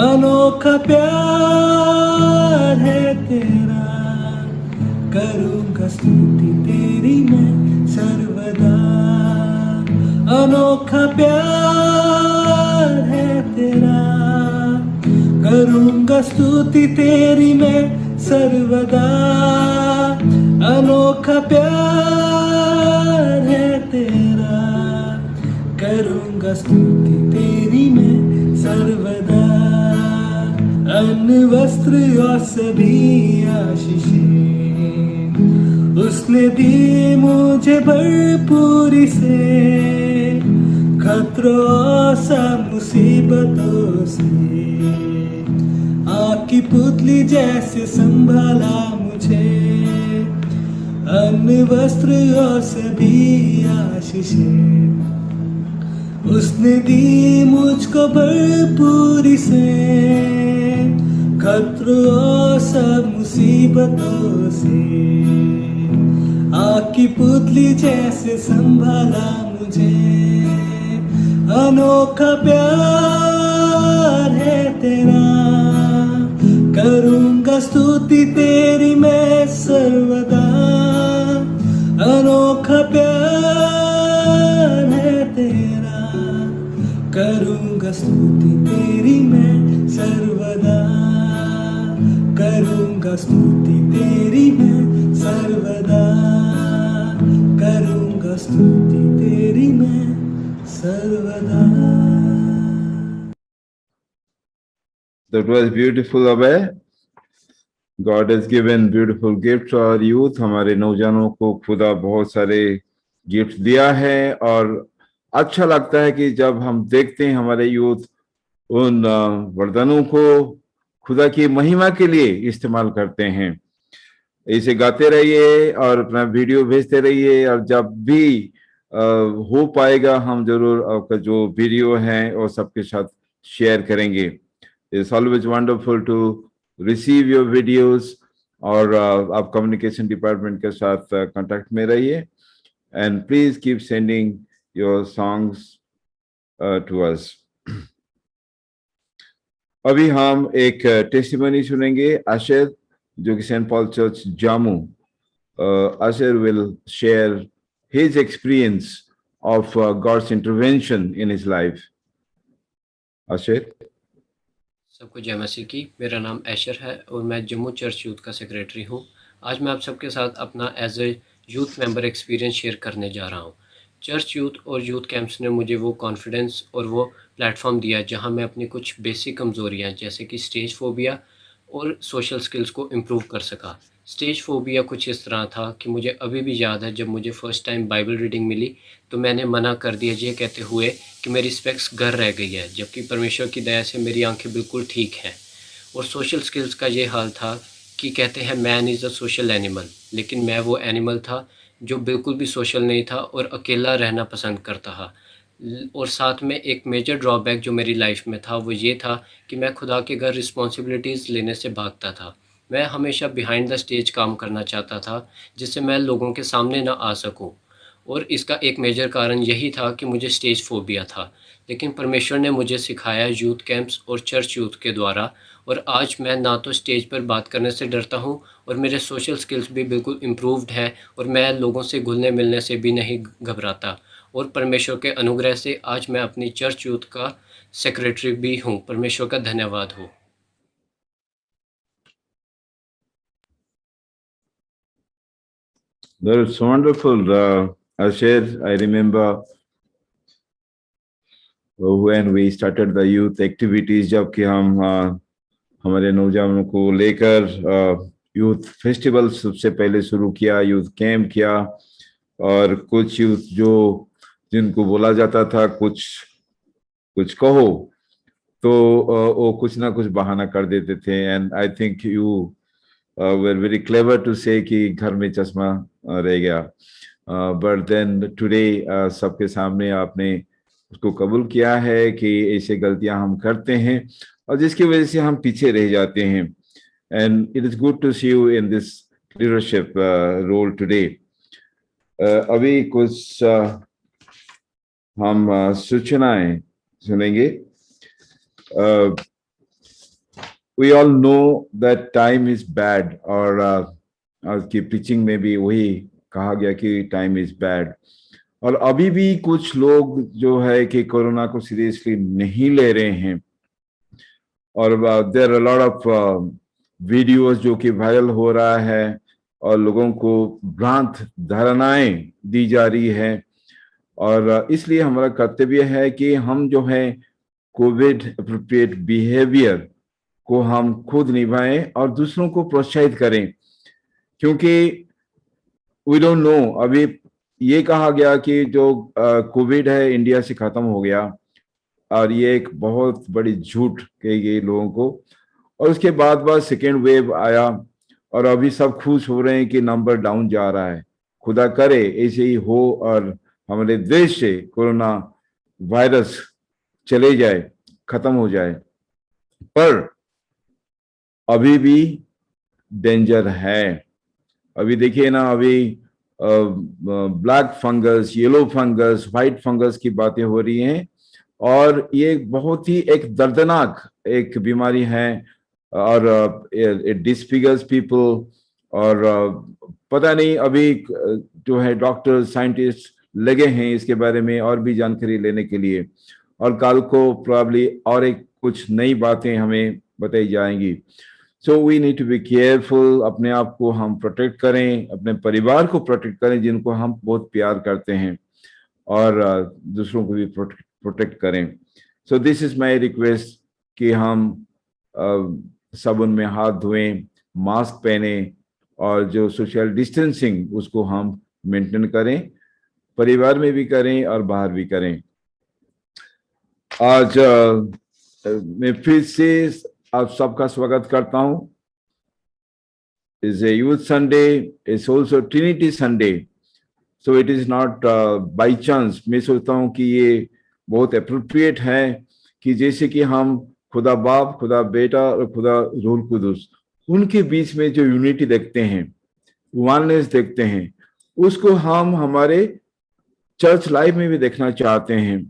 अनोखा प्यार है तेरा, करूँगा स्तुति तेरी मैं सर्वदा। अनोखा प्यार है तेरा, करूँगा स्तुति तेरी मैं सर्वदा। अनोखा प्यार है तेरा, करूँगा स्तुति तेरी मैं सर्वदा। अन्न वस्त्र और सभी आशीषें उसने दी मुझे भरपूरी से, खतरों और सब मुसीबतों से आँख की पुतली जैसे संभाला मुझे। अन्न वस्त्र और सभी आशीषें उसने दी मुझको भरपूरी से, खतरों और सब मुसीबतों से आँख की पुतली जैसे संभाला मुझे। अनोखा प्यार है तेरा, करूँगा स्तुति तेरी मैं सर्वदा। अनोखा प्यार है तेरा, करूँगा स्तुति तेरी मैं सर्वदा। करूँगा स्तुति तेरी मैं सर्वदा, करूँगा स्तुति तेरी मैं सर्वदा। That was beautiful, Abhay. God has given beautiful gifts to our youth. हमारे नौजवानों को खुदा बहुत सारे गिफ्ट दिया है, और अच्छा लगता है कि जब हम देखते हैं हमारे यूथ उन वरदानों को खुदा की महिमा के लिए इस्तेमाल करते हैं। इसे गाते रहिए और अपना वीडियो भेजते रहिए, और जब भी हो पाएगा हम जरूर आपका जो वीडियो है वो सबके साथ शेयर करेंगे। It's always wonderful to receive your videos, और आप कम्युनिकेशन डिपार्टमेंट के साथ कांटेक्ट में रहिए, and please keep sending your songs to us. अभी हम एक टेस्टिमनी सुनेंगे आशर, जो कि Saint Paul church Jammu. Asher will share his experience of God's intervention in his life. Asher. सबको जय मसीह की। मेरा नाम ऐशर है और मैं जम्मू चर्च यूथ का सेक्रेटरी हूँ। आज मैं आप सबके साथ अपना as a youth member experience share करने जा रहा हूँ। चर्च यूथ और यूथ कैंप्स ने मुझे वो कॉन्फिडेंस और वो प्लेटफॉर्म दिया जहाँ मैं अपनी कुछ बेसिक कमज़ोरियाँ जैसे कि स्टेज फोबिया और सोशल स्किल्स को इम्प्रूव कर सका। स्टेज फोबिया कुछ इस तरह था कि मुझे अभी भी याद है, जब मुझे फ़र्स्ट टाइम बाइबल रीडिंग मिली तो मैंने मना कर दिया ये कहते हुए कि मेरी स्पेक्स घर रह गई है, जबकि परमेश्वर की दया से मेरी आंखें बिल्कुल ठीक हैं। और सोशल स्किल्स का ये हाल था कि कहते हैं man is a social animal, लेकिन मैं वो एनिमल था जो बिल्कुल भी सोशल नहीं था और अकेला रहना पसंद करता था। और साथ में एक मेजर ड्रॉबैक जो मेरी लाइफ में था वो ये था कि मैं खुदा के घर रिस्पॉन्सिबिलिटीज़ लेने से भागता था। मैं हमेशा बिहाइंड द स्टेज काम करना चाहता था जिससे मैं लोगों के सामने ना आ सकूं, और इसका एक मेजर कारण यही था कि मुझे स्टेज फोबिया था। लेकिन परमेश्वर ने मुझे सिखाया यूथ कैंप्स और चर्च यूथ के द्वारा, और आज मैं ना तो स्टेज पर बात करने से डरता हूँ और मेरे सोशल स्किल्स भी बिल्कुल इम्प्रूव्ड हैं, और मैं लोगों से घुलने मिलने से भी नहीं घबराता। और परमेश्वर के अनुग्रह से आज मैं अपनी चर्च यूथ का सेक्रेटरी भी हूँ। परमेश्वर का धन्यवाद हो। That's wonderful, Asher. I remember when we started the youth activities, जबकि हम हमारे नौजवानों को लेकर यूथ फेस्टिवल सबसे पहले शुरू किया, यूथ कैंप किया, और कुछ यूथ जो जिनको बोला जाता था कुछ कुछ कहो, तो वो कुछ ना कुछ बहाना कर देते थे। And I think you were very clever to say कि घर में चश्मा रह गया, बट देन टुडे सबके सामने आपने उसको कबूल किया है कि ऐसे गलतियां हम करते हैं और जिसकी वजह से हम पीछे रह जाते हैं। And it is good to see you in this leadership role today. अभी कुछ हम सूचनाएं सुनेंगे। We all know that time is bad, और आज की प्रीचिंग में भी वही कहा गया कि टाइम इज बैड, और अभी भी कुछ लोग जो है कि कोरोना को सीरियसली नहीं ले रहे हैं, और there are lot of videos जो कि वायरल हो रहा है और लोगों को भ्रांत धारणाएं दी जा रही है, और इसलिए हमारा कर्तव्य है कि हम जो है कोविड एप्रोप्रिएट बिहेवियर को हम खुद निभाएं और दूसरों को प्रोत्साहित करें, क्योंकि वी डोंट नो, अभी ये कहा गया कि जो कोविड है इंडिया से खत्म हो गया, और ये एक बहुत बड़ी झूठ कही गई लोगों को, और उसके बाद सेकेंड वेव आया और अभी सब खुश हो रहे हैं कि नंबर डाउन जा रहा है। खुदा करे ऐसे ही हो और हमारे देश से कोरोना वायरस चले जाए, खत्म हो जाए, पर अभी भी डेंजर है। अभी देखिए ना, अभी black fungus, yellow fungus, white fungus की बातें हो रही हैं, और ये बहुत ही एक दर्दनाक एक बीमारी है, और इट डिसफिगर्स पीपल, और पता नहीं अभी जो है डॉक्टर साइंटिस्ट लगे हैं इसके बारे में और भी जानकारी लेने के लिए, और कल को प्रॉब्ली और एक कुछ नई बातें हमें बताई जाएंगी। So we need to be careful, अपने आप को हम प्रोटेक्ट करें, अपने परिवार को प्रोटेक्ट करें जिनको हम बहुत प्यार करते हैं, और दूसरों को भी प्रोटेक्ट करें। So this is my request कि हम साबुन में हाथ धोएं, मास्क पहने, और जो सोशल डिस्टेंसिंग उसको हम मेंटेन करें, परिवार में भी करें और बाहर भी करें। आज मैं फिर से आप सबका स्वागत करता हूं। Is a youth Sunday, it's also Trinity Sunday, so it is not by chance. मैं सोचता हूं कि ये बहुत अप्रोप्रिएट है कि जैसे कि हम खुदा बाप, खुदा बेटा और खुदा रूह कुदुस, उनके बीच में जो यूनिटी देखते हैं, वननेस देखते हैं, उसको हम हमारे चर्च लाइफ में भी देखना चाहते हैं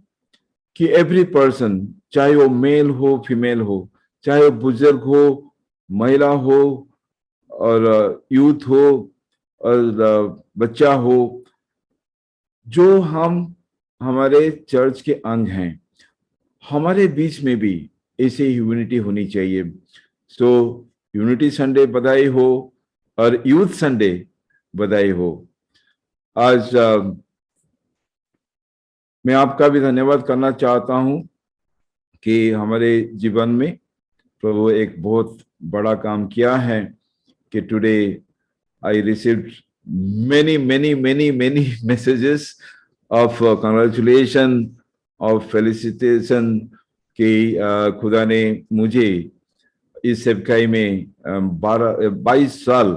कि एवरी पर्सन, चाहे वो मेल हो फीमेल हो, चाहे वो बुजुर्ग हो, महिला हो, और यूथ हो और बच्चा हो, जो हम हमारे चर्च के अंग हैं, हमारे बीच में भी ऐसे यूनिटी होनी चाहिए। सो यूनिटी संडे बधाई हो, और यूथ संडे बधाई हो। आज मैं आपका भी धन्यवाद करना चाहता हूं कि हमारे जीवन में प्रभु एक बहुत बड़ा काम किया है कि today I received many messages of congratulation, of felicitation कि खुदा ने मुझे इस सेवकाई में 22 साल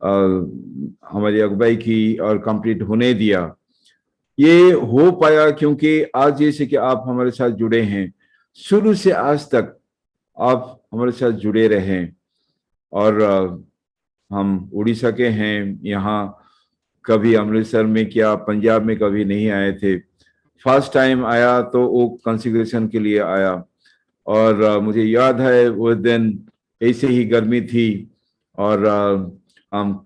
हमारी अगुवाई की और कंप्लीट होने दिया। ये हो पाया क्योंकि आज जैसे कि आप हमारे साथ जुड़े हैं, शुरू से आज तक आप हमारे साथ जुड़े रहे, और हम उड़ीसा के हैं, यहाँ कभी अमृतसर में क्या पंजाब में कभी नहीं आए थे, फर्स्ट टाइम आया तो वो कंसिग्रेशन के लिए आया। और मुझे याद है वो दिन ऐसे ही गर्मी थी और हम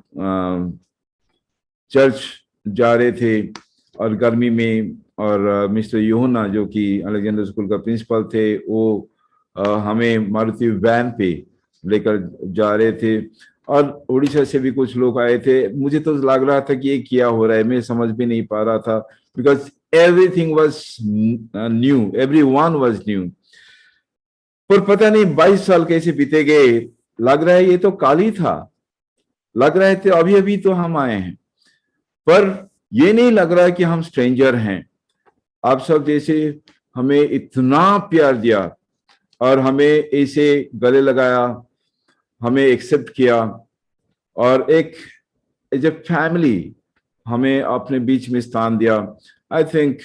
चर्च जा रहे थे और गर्मी में, और मिस्टर यूहन्ना जो कि अलेक्जेंडर स्कूल का प्रिंसिपल थे, वो हमें मारुति वैन पे लेकर जा रहे थे और उड़ीसा से भी कुछ लोग आए थे। मुझे तो लग रहा था कि ये क्या हो रहा है, मैं समझ भी नहीं पा रहा था, because everything was new, everyone was new. पर पता नहीं 22 साल कैसे बीते गए, लग रहा है ये तो काल ही था, लग रहा है तो अभी अभी तो हम आए हैं, पर ये नहीं लग रहा है कि हम स्ट्रेंजर हैं। आप सब जैसे हमें इतना प्यार दिया और हमें ऐसे गले लगाया, हमें एक्सेप्ट किया और एक एज ए फैमिली हमें अपने बीच में स्थान दिया। I think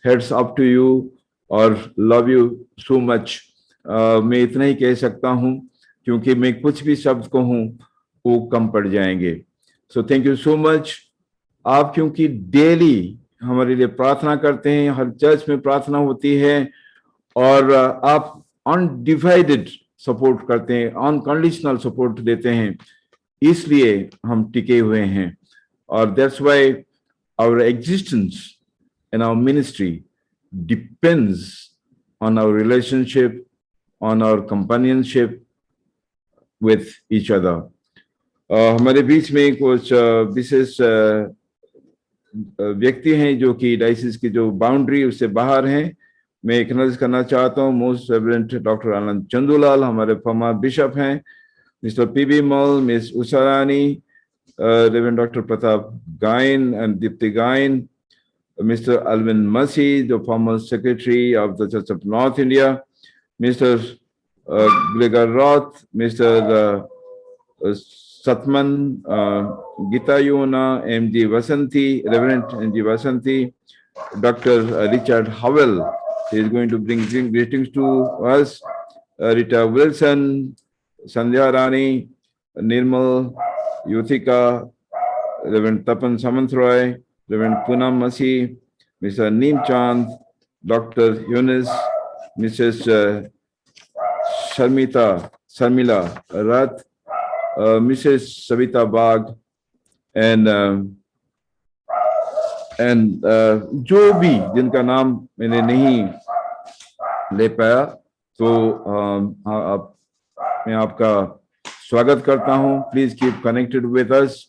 heads up to you और लव यू सो मच। मैं इतना ही कह सकता हूँ, क्योंकि मैं कुछ भी शब्द कहूँ वो कम पड़ जाएंगे। So thank you so much. आप क्योंकि डेली हमारे लिए प्रार्थना करते हैं, हर चर्च में प्रार्थना होती है और आप अनडिवाइडेड सपोर्ट करते हैं, अनकंडीशनल सपोर्ट देते हैं, इसलिए हम टिके हुए हैं। और that's why our existence in our ministry depends on our relationship, on our companionship with each other. हमारे बीच में कुछ विशेष व्यक्ति हैं जो कि डायसिस की जो बाउंड्री उससे बाहर हैं। मैं एक्नॉलेज करना चाहता हूँ मोस्ट रेवरेंट डॉक्टर आनंद चंदूलाल, हमारे फॉर्मर बिशप हैं, mister PB mall, miss Usha रानी, रेवरेंड डॉक्टर प्रताप गायन एंड दीप्ति गायन, Mr. Alvin Massey, the former secretary of the Church of North India, Mr. Gregor Roth, Mr. Satman, Gita Yona, M.G. Vasanthi, Reverend M.G. Vasanthi, Dr. Richard Howell, he is going to bring greetings to us, Rita Wilson, Sandhya Rani, Nirmal, Yuthika, Reverend Tapan Samanthroy, Reverend Poonam Masi, Mr. Neem Chand, Dr. Yunus, Mrs. Sharmila Rath, Mrs. Savita Bagh, and जो भी जिनका नाम मैंने नहीं ले पाया, तो मैं आपका स्वागत करता हूँ। Please keep connected with us.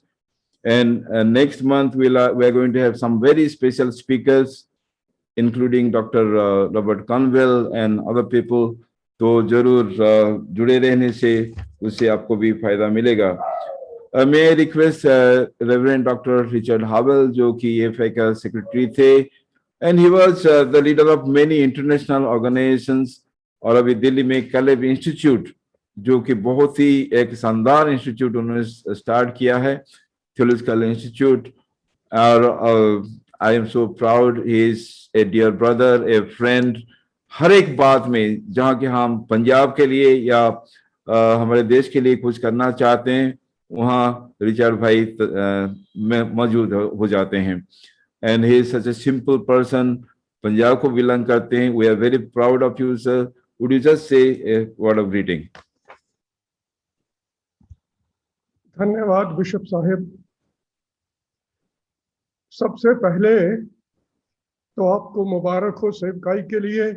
And next month we are going to have some very special speakers, including Dr. Robert Conwell and other people. तो जरूर जुड़े रहने से उससे आपको भी फायदा मिलेगा। May I request Reverend Dr. Richard Howell, जो कि AFI का सेक्रेटरी थे, and he was the leader of many international organizations, और अभी दिल्ली में कैलेब इंस्टीट्यूट, जो कि बहुत ही एक शानदार इंस्टीट्यूट उन्होंने स्टार्ट किया है, Theological Institute. I am so proud. He is a dear brother, a friend. हर एक बात में जहाँ कि हम पंजाब के लिए या हमारे देश के लिए कुछ करना चाहते हैं, वहाँ रिचर्ड भाई में मौजूद हो जाते हैं। And he is such a simple person. Punjab को बिलोंग करते हैं। We are very proud of you, sir. Would you just say a word of greeting? धन्यवाद बिशप साहिब। सबसे पहले तो आपको मुबारक हो सेवकाई के लिए।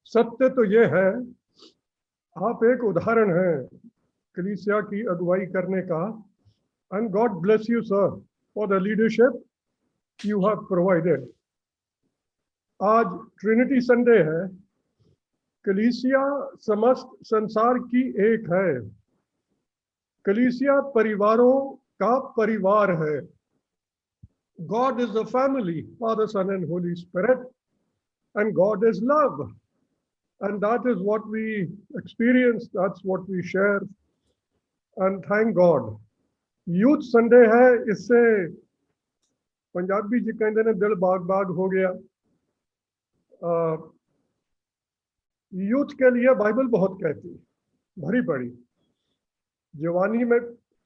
सत्य तो ये है, आप एक उदाहरण हैं कलीसिया की अगुवाई करने का। And God bless you sir for the leadership you have provided. आज ट्रिनिटी संडे है। कलीसिया समस्त संसार की एक है। कलीसिया परिवारों का परिवार है। God is a family, Father, Son and Holy Spirit, and God is love. And that is what we experience, that's what we share, and thank God. Youth Sunday है, इससे पंजाबी जी कहते हैं दिल बाग बाग हो गया। यूथ के लिए बाइबल बहुत कहती है, भरी पड़ी। जवानी में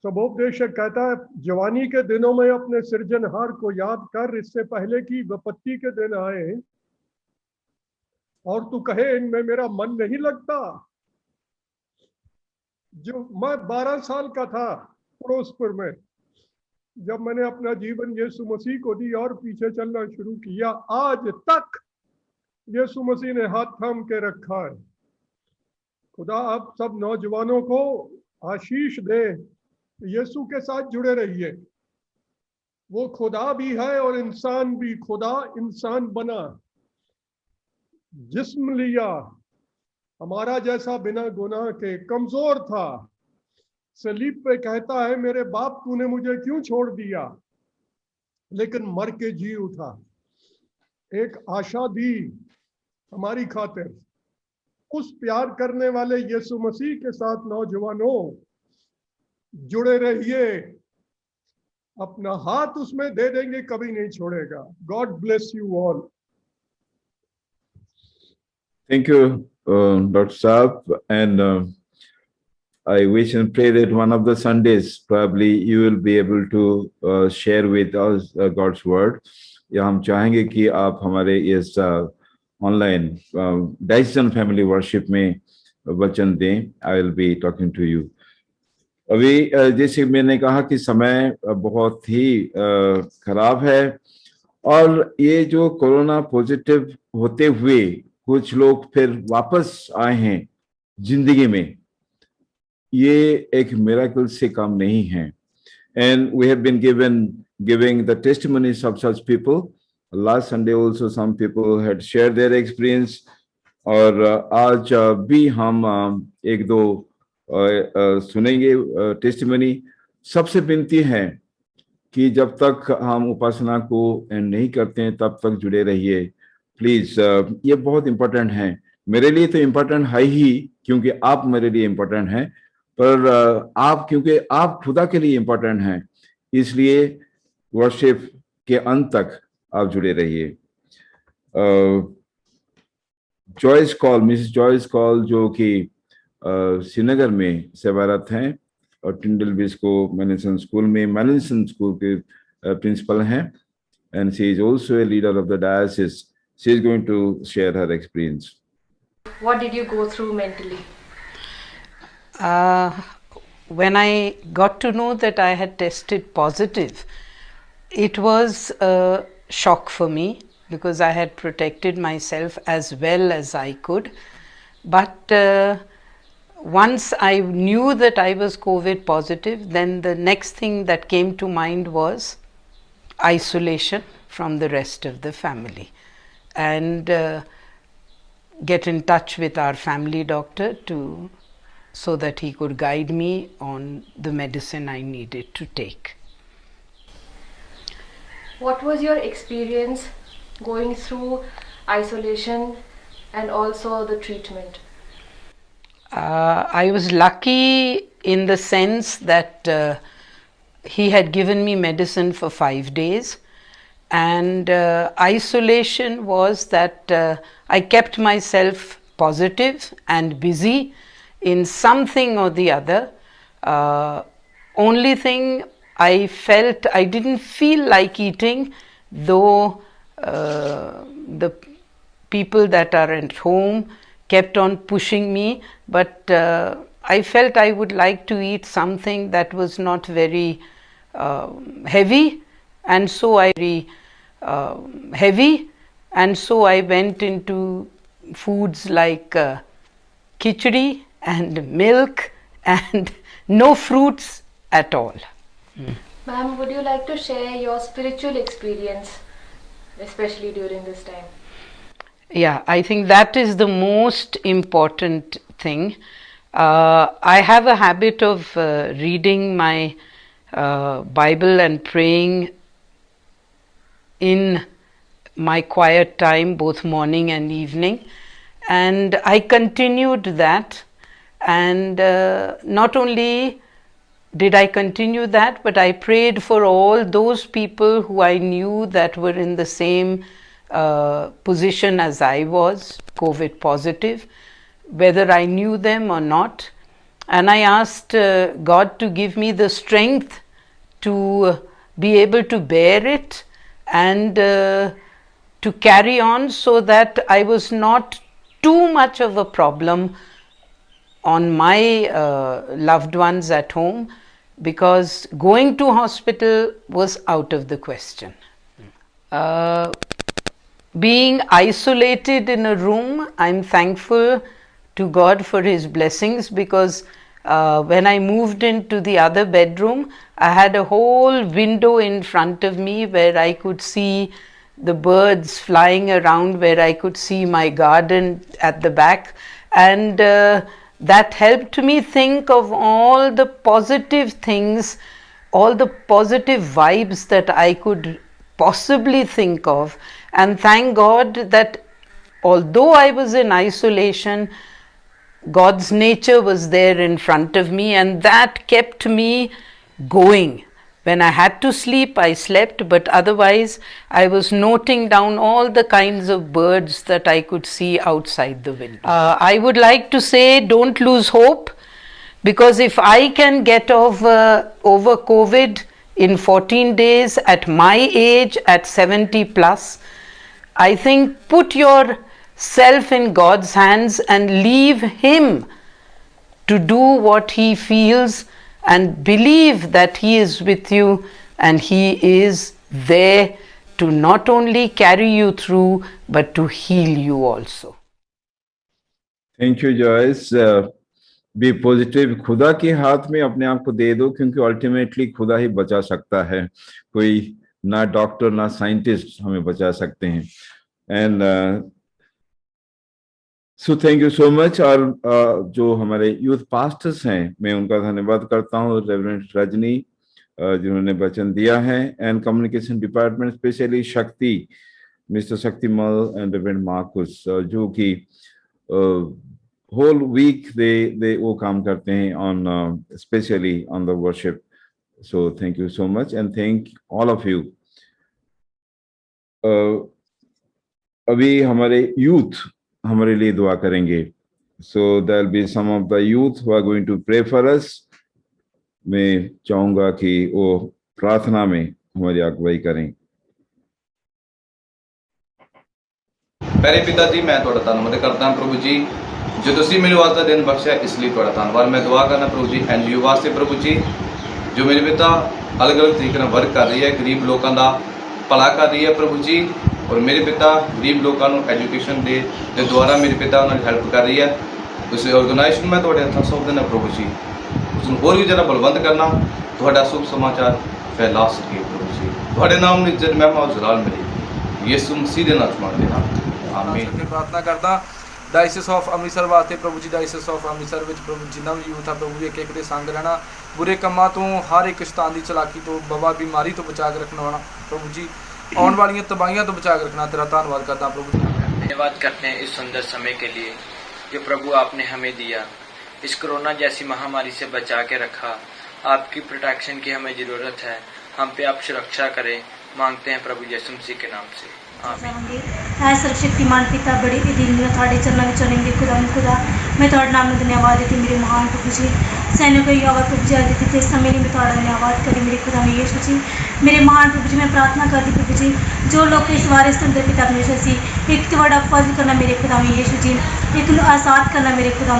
सबोपदेशक कहता है जवानी के दिनों में अपने सृजनहार को याद कर, इससे पहले कि विपत्ति के दिन आए और तू कहे इनमें मेरा मन नहीं लगता। जो मैं 12 साल का था फिरोजपुर में, जब मैंने अपना जीवन यीशु मसीह को दी और पीछे चलना शुरू किया, आज तक यीशु मसीह ने हाथ थाम के रखा है। खुदा आप सब नौजवानों को आशीष दे, यीशु के साथ जुड़े रहिए। वो खुदा भी है और इंसान भी। खुदा इंसान बना, जिस्म लिया, हमारा जैसा बिना गुनाह के कमजोर था। सलीब पे कहता है मेरे बाप तूने मुझे क्यों छोड़ दिया, लेकिन मर के जी उठा, एक आशा दी हमारी खातिर। उस प्यार करने वाले यीशु मसीह के साथ नौजवानों जुड़े रहिए, अपना हाथ उसमें दे देंगे, कभी नहीं छोड़ेगा। God bless you all. Thank you, Dr. Saab. And I wish and pray that one of the Sundays, probably you will be able to share with us God's word. या हम चाहेंगे कि आप हमारे इस ऑनलाइन डाइसन फैमिली वर्शिप में वचन दें। I will be talking to you. अभी जैसे मैंने कहा कि समय बहुत ही खराब है, और ये जो कोरोना पॉजिटिव होते हुए कुछ लोग फिर वापस आए हैं जिंदगी में, ये एक मिरेकल से कम नहीं है। And we have been giving the testimonies of such people. Last Sunday also some people had shared their experience, और आज भी हम एक दो सुनेंगे टेस्टिमनी। सबसे विनती है कि जब तक हम उपासना को एंड नहीं करते हैं तब तक जुड़े रहिए प्लीज। ये बहुत इंपॉर्टेंट है, मेरे लिए तो इम्पोर्टेंट है ही, क्योंकि आप मेरे लिए इम्पोर्टेंट हैं, पर आप क्योंकि आप खुदा के लिए इम्पोर्टेंट हैं, इसलिए वर्शिप के अंत तक आप जुड़े रहिए। Joyce Kaul, Mrs Joyce Kaul, जो कि श्रीनगर में सेवारत हैं और टिंडल बिस्को मैनेसन स्कूल में मैनेसन स्कूल के प्रिंसिपल हैं, and she is also a leader of the diocese. She is going to share her experience. What did you go through mentally? When I got to know that I had tested positive, it was a shock for me, because I had protected myself as well as I could. But once I knew that I was COVID positive, then the next thing that came to mind was isolation from the rest of the family, and get in touch with our family doctor so that he could guide me on the medicine I needed to take. What was your experience going through isolation and also the treatment? I was lucky in the sense that he had given me medicine for 5 days, and isolation was that I kept myself positive and busy in something or the other. Only thing I felt, I didn't feel like eating, though the people that are at home kept on pushing me, but I felt I would like to eat something that was not very heavy, and so I went into foods like khichdi and milk and no fruits at all. Ma'am, would you like to share your spiritual experience, especially during this time? Yeah, I think that is the most important thing. I have a habit of reading my Bible and praying in my quiet time, both morning and evening, and I continued that. And not only did I continue that, but I prayed for all those people who I knew that were in the same position as I was, COVID positive, whether I knew them or not. and I asked God to give me the strength to be able to bear it and to carry on, so that I was not too much of a problem on my loved ones at home, because going to hospital was out of the question. Being isolated in a room, I'm thankful to God for His blessings, because when I moved into the other bedroom, I had a whole window in front of me where I could see the birds flying around, where I could see my garden at the back, and that helped me think of all the positive things, all the positive vibes that I could possibly think of. And thank God that although I was in isolation, God's nature was there in front of me, and that kept me going. When I had to sleep, I slept, but otherwise I was noting down all the kinds of birds that I could see outside the window. I would like to say, don't lose hope, because if I can get over COVID in 14 days at my age, at 70 plus, I think put yourself in God's hands and leave Him to do what He feels, and believe that He is with you and He is there to not only carry you through but to heal you also. Thank you Joyce. Be positive, खुदा के हाथ में अपने आप को दे दो, क्योंकि ultimately खुदा ही बचा सकता है, कोई ना डॉक्टर ना साइंटिस्ट हमें बचा सकते हैं। And so thank you so much. और जो हमारे यूथ पास्टर्स हैं, मैं उनका धन्यवाद करता हूँ, रेवरेंड रजनी जिन्होंने वचन दिया है, एंड कम्युनिकेशन डिपार्टमेंट स्पेशली शक्ति, मिस्टर शक्तिमल एंड रेवरेंड मार्कुस, जो कि whole week they वो काम करते हैं on especially on the worship. So thank you so much, and thank all of you. अभी हमारे youth हमारे लिए दुआ करेंगे. So there will be some of the youth who are going to pray for us. मैं चाहूँगा कि वो प्रार्थना में हमारी अगुवाई करें. प्यारे पिता जी, मैं थोड़ा धन्यवाद करता हूं प्रभु जी, जो तुसीं मैनूं आज दा दिन बख्शिया, इसलिए थोड़ा धन्यवाद। मैं दुआ करना प्रभु जी एनजीओ वास्ते प्रभु जी, जो मेरे पिता अलग अलग तरीके नाल वर्क कर रही है, गरीब लोगों का भला कर रही है प्रभु जी, और मेरे पिता गरीब लोगों को एजुकेशन दे द्वारा मेरे पिता उन्होंने हेल्प कर रही है। उस ऑर्गेनाइजेशन में थोड़े हथों सौंप देना प्रभु जी, उसनूं होर भी ज़रा बलवंत करना, थोड़ा शुभ समाचार फैला सके प्रभु जी। थोड़े नाम की इज्जत महिमा और जलाल मिले, यीशु मसीह दे नाम च मंगदे हां, आमीन। प्रार्थना करदा डायसिस ऑफ अमृतसर वास्ते प्रभु जी, डायसिस ऑफ अमृतसर विच प्रभु जिन्ना भी यूथ है प्रभु एक एक दे संग रहना, बुरे कम्मां तो हर एक शैतान की चलाकी तो बाबा बीमारी तो बचा के रखना प्रभु जी, आने वाली तबाहियां तो बचा के रखना। तेरा धन्यवाद करता प्रभु जी। धन्यवाद करते हैं इस सुंदर समय के लिए जो प्रभु आपने हमें दिया, इस कोरोना जैसी महामारी से बचा के रखा। आपकी प्रोटेक्शन की हमें ज़रूरत है, हम पे आप सुरक्षा करें, मांगते हैं प्रभु यीशु मसीह के नाम से, आमीन। है सर्वशक्तिमान पिता, बड़ी दिन थोड़े चरणों में चलेंगे खुदा, मैं थोड़े नाम में धन्यवाद देती मेरे महान प्रभु जी। सैन्यों को यहोवा प्रभु जी आज देते समय में थोड़ा धन्यवाद करी मेरे खुदा में यीशु जी, मेरे महान प्रभु जी। मैं प्रार्थना करती प्रभु जी, जो लोग इस बारे सुनते पिता परमेश्वर जी, एक थोड़ा फर्ज करना मेरे खुदा में यीशु जी, एक आसाद करना मेरे खुदा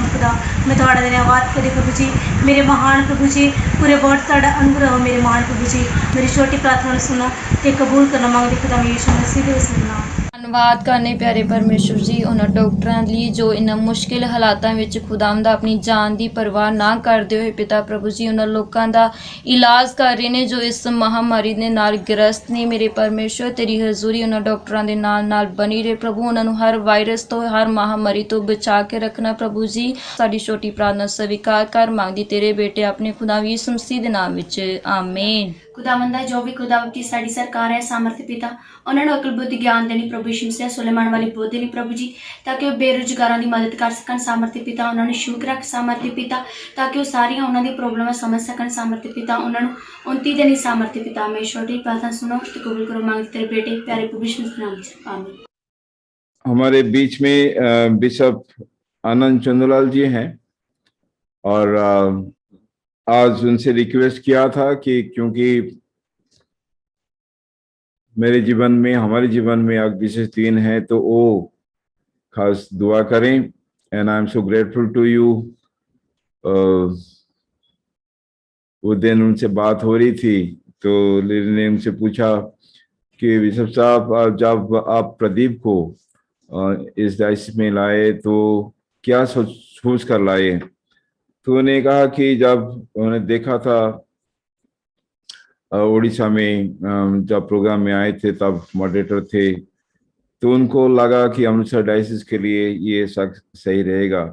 मैं थोड़ा धन्यवाद करी प्रभु जी, मेरे महान प्रभु जी। पूरे वर्ड थोड़ा अनुग्रह हो मेरे महान प्रभु जी, मेरी छोटी प्रार्थना सुना ते कबूल करना मांगते खुदा में यीशु मसीह दे नाम। ਧੰਨਵਾਦ ਕਰਨੇ ਪਿਆਰੇ ਪਰਮੇਸ਼ਵਰ ਜੀ ਉਹਨਾਂ ਡਾਕਟਰਾਂ ਲਈ ਜੋ ਇਹਨਾਂ ਮੁਸ਼ਕਿਲ ਹਾਲਾਤਾਂ ਵਿੱਚ ਖੁਦਾਵੰਦ ਆਪਣੀ ਜਾਨ ਦੀ ਪਰਵਾਹ ਨਾ ਕਰਦੇ ਹੋਏ ਪਿਤਾ ਪ੍ਰਭੂ ਜੀ ਉਹਨਾਂ ਲੋਕਾਂ ਦਾ ਇਲਾਜ ਕਰ ਰਹੇ ਨੇ ਜੋ ਇਸ ਮਹਾਮਾਰੀ ਦੇ ਨਾਲ ਗ੍ਰਸਤ ਨੇ। ਮੇਰੇ ਪਰਮੇਸ਼ਵਰ ਤੇਰੀ ਹਜ਼ੂਰੀ ਉਹਨਾਂ ਡਾਕਟਰਾਂ ਦੇ ਨਾਲ ਬਣੀ ਰਹੇ ਪ੍ਰਭੂ, ਉਹਨਾਂ ਨੂੰ ਹਰ ਵਾਇਰਸ ਤੋਂ ਹਰ ਮਹਾਮਾਰੀ ਤੋਂ ਬਚਾ ਕੇ ਰੱਖਣਾ ਪ੍ਰਭੂ ਜੀ। ਸਾਡੀ ਛੋਟੀ ਪ੍ਰਾਰਥਨਾ ਸਵੀਕਾਰ ਕਰ ਮੰਗਦੀ ਤੇਰੇ ਬੇਟੇ ਆਪਣੇ ਖੁਦਾ ਯਿਸੂ ਮਸੀਹ ਦੇ ਨਾਮ ਵਿੱਚ, ਆਮੀਨ। खुदावंदा जो भी खुदावंद की साड़ी सरकार है सामर्थ्य पिता, उन्होंने अकल बुद्धि ज्ञान देनी प्रभु यीशु मसीह, सुलेमान वाली बुद्धि देनी प्रभु जी, ताकि वो बेरोजगारों की मदद कर सकन सामर्थ्य पिता। उन्होंने शुक्र रख सामर्थ्य पिता, ताकि वो सारियां उन्होंने प्रॉब्लम समझ सकन सामर्थ्य पिता। उन्होंने 29 दिन सामर्थ्य पिता। मैं छोटी प्रार्थना सुनो तो कबूल करो मांगते तेरे बेटे प्यारे प्रभु यीशु मसीह नाम से, आमीन। हमारे बीच में बिशप आनंद चंद्रलाल जी हैं, और आज उनसे रिक्वेस्ट किया था कि क्योंकि मेरे जीवन में, हमारे जीवन में आज विशेष दिन है, तो वो खास दुआ करें। And I am so grateful to you. वो दिन उनसे बात हो रही थी तो लिली ने उनसे पूछा कि बिशप साहब, जब आप प्रदीप को इस डायसिस में लाए तो क्या सोच कर लाए? तो उन्होंने कहा कि जब उन्होंने देखा था उड़ीसा में जब प्रोग्राम में आए थे तब मॉडरेटर थे, तो उनको लगा कि अमृतसर डायसिस के लिए ये सही रहेगा।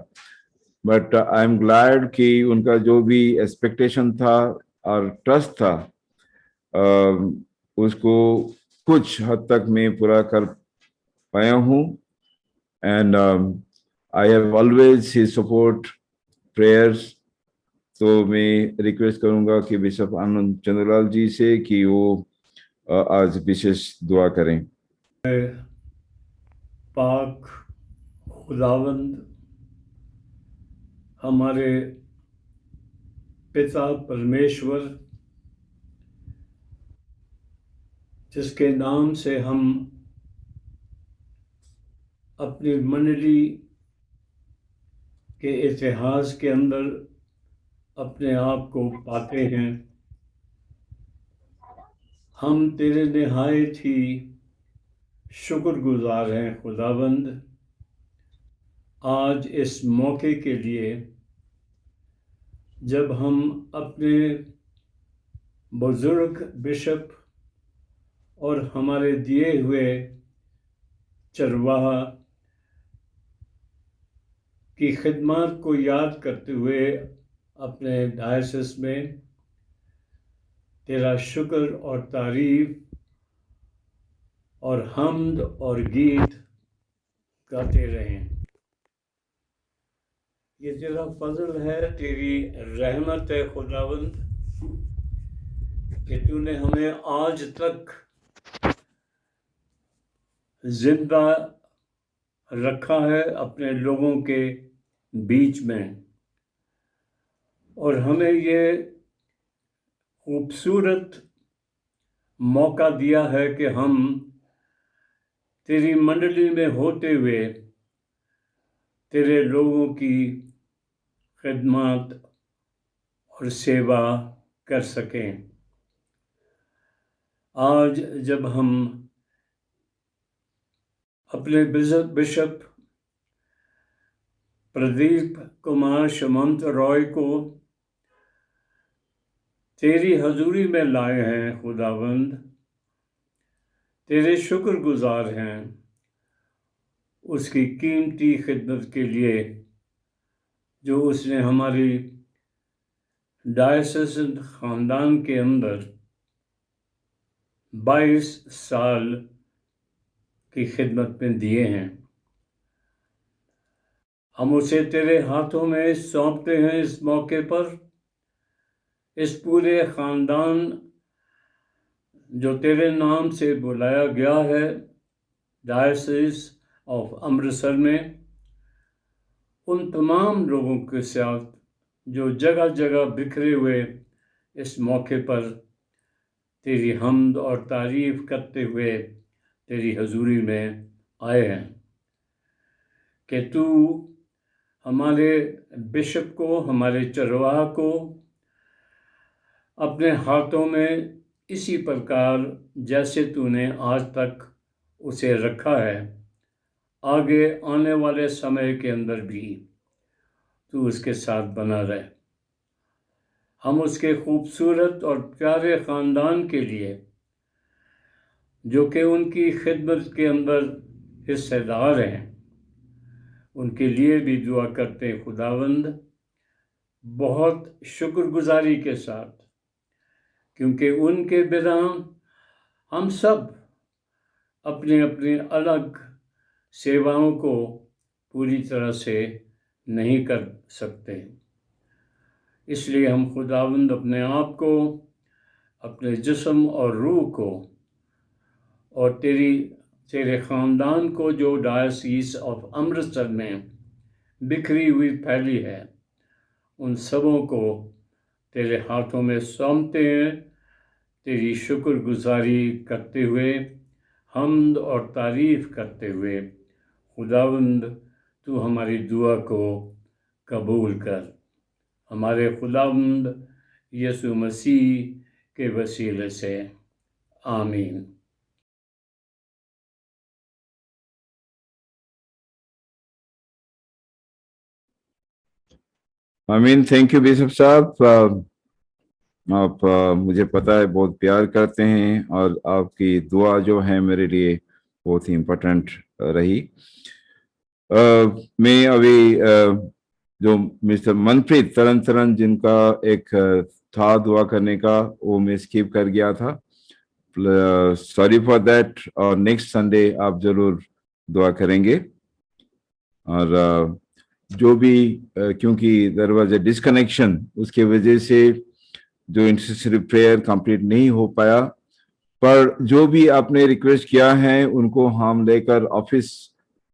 बट आई एम ग्लैड कि उनका जो भी एक्सपेक्टेशन था और ट्रस्ट था उसको कुछ हद तक मैं पूरा कर पाया हूँ। And I have always his support, prayers. तो मैं रिक्वेस्ट करूंगा कि बिशप आनंद चंद्रलाल जी से कि वो आज विशेष दुआ करें। पाक खुदावंद हमारे पिता परमेश्वर, जिसके नाम से हम अपनी मंडली के इतिहास के अंदर अपने आप को पाते हैं, हम तेरे निहायत ही शुक्रगुजार हैं खुदावंद आज इस मौके के लिए जब हम अपने बुजुर्ग बिशप और हमारे दिए हुए चरवाहा की खिदमत को याद करते हुए अपने डायसिस में तेरा शुक्र और तारीफ और हम्द और गीत गाते रहें। ये तेरा फजल है, तेरी रहमत है खुदावंद कि तूने हमें आज तक जिंदा रखा है अपने लोगों के बीच में, और हमें ये खूबसूरत मौका दिया है कि हम तेरी मंडली में होते हुए तेरे लोगों की खिदमत और सेवा कर सकें। आज जब हम अपने बिशप प्रदीप कुमार शमंत रॉय को तेरी हजूरी में लाए हैं खुदावंद, तेरे शुक्रगुजार हैं उसकी कीमती खिदमत के लिए जो उसने हमारी डायसिसन ख़ानदान के अंदर 22 साल की खिदमत में दिए हैं। हम उसे तेरे हाथों में सौंपते हैं इस मौके पर। इस पूरे ख़ानदान जो तेरे नाम से बुलाया गया है डायसिस ऑफ अमृतसर में, उन तमाम लोगों के साथ जो जगह जगह बिखरे हुए इस मौके पर तेरी हम्द और तारीफ़ करते हुए तेरी हजूरी में आए हैं कि तू हमारे बिशप को, हमारे चरवाहा को अपने हाथों में इसी प्रकार जैसे तूने आज तक उसे रखा है, आगे आने वाले समय के अंदर भी तू उसके साथ बना रहे। हम उसके खूबसूरत और प्यारे ख़ानदान के लिए जो कि उनकी खिदमत के अंदर हिस्सेदार हैं, उनके लिए भी दुआ करते हैं खुदावंद, बहुत शुक्रगुजारी के साथ, क्योंकि उनके बिना हम सब अपने अपने अलग सेवाओं को पूरी तरह से नहीं कर सकते। इसलिए हम खुदावंद अपने आप को, अपने जिस्म और रूह को और तेरे ख़ानदान को जो डायसिस ऑफ अमृतसर में बिखरी हुई फैली है, उन सबों को तेरे हाथों में सौंपते हैं, तेरी शुक्रगुजारी करते हुए, हम्द और तारीफ़ करते हुए। खुदावंद, तू हमारी दुआ को कबूल कर। हमारे खुदावंद यीशु मसीह के वसीले से, आमीन। आमीन। थैंक यू बिशप साहब। आप मुझे पता है बहुत प्यार करते हैं और आपकी दुआ जो है मेरे लिए बहुत ही इम्पोर्टेंट रही। मैं अभी जो मिस्टर मनप्रीत तरन तरन जिनका एक था दुआ करने का, वो मैं स्किप कर गया था, सॉरी फॉर दैट। और नेक्स्ट संडे आप जरूर दुआ करेंगे। और जो भी क्योंकि देयर वाज अ डिस्कनेक्शन, उसके वजह से जो इंटरसेसरी प्रेयर कंप्लीट नहीं हो पाया, पर जो भी आपने रिक्वेस्ट किया है उनको हम लेकर ऑफिस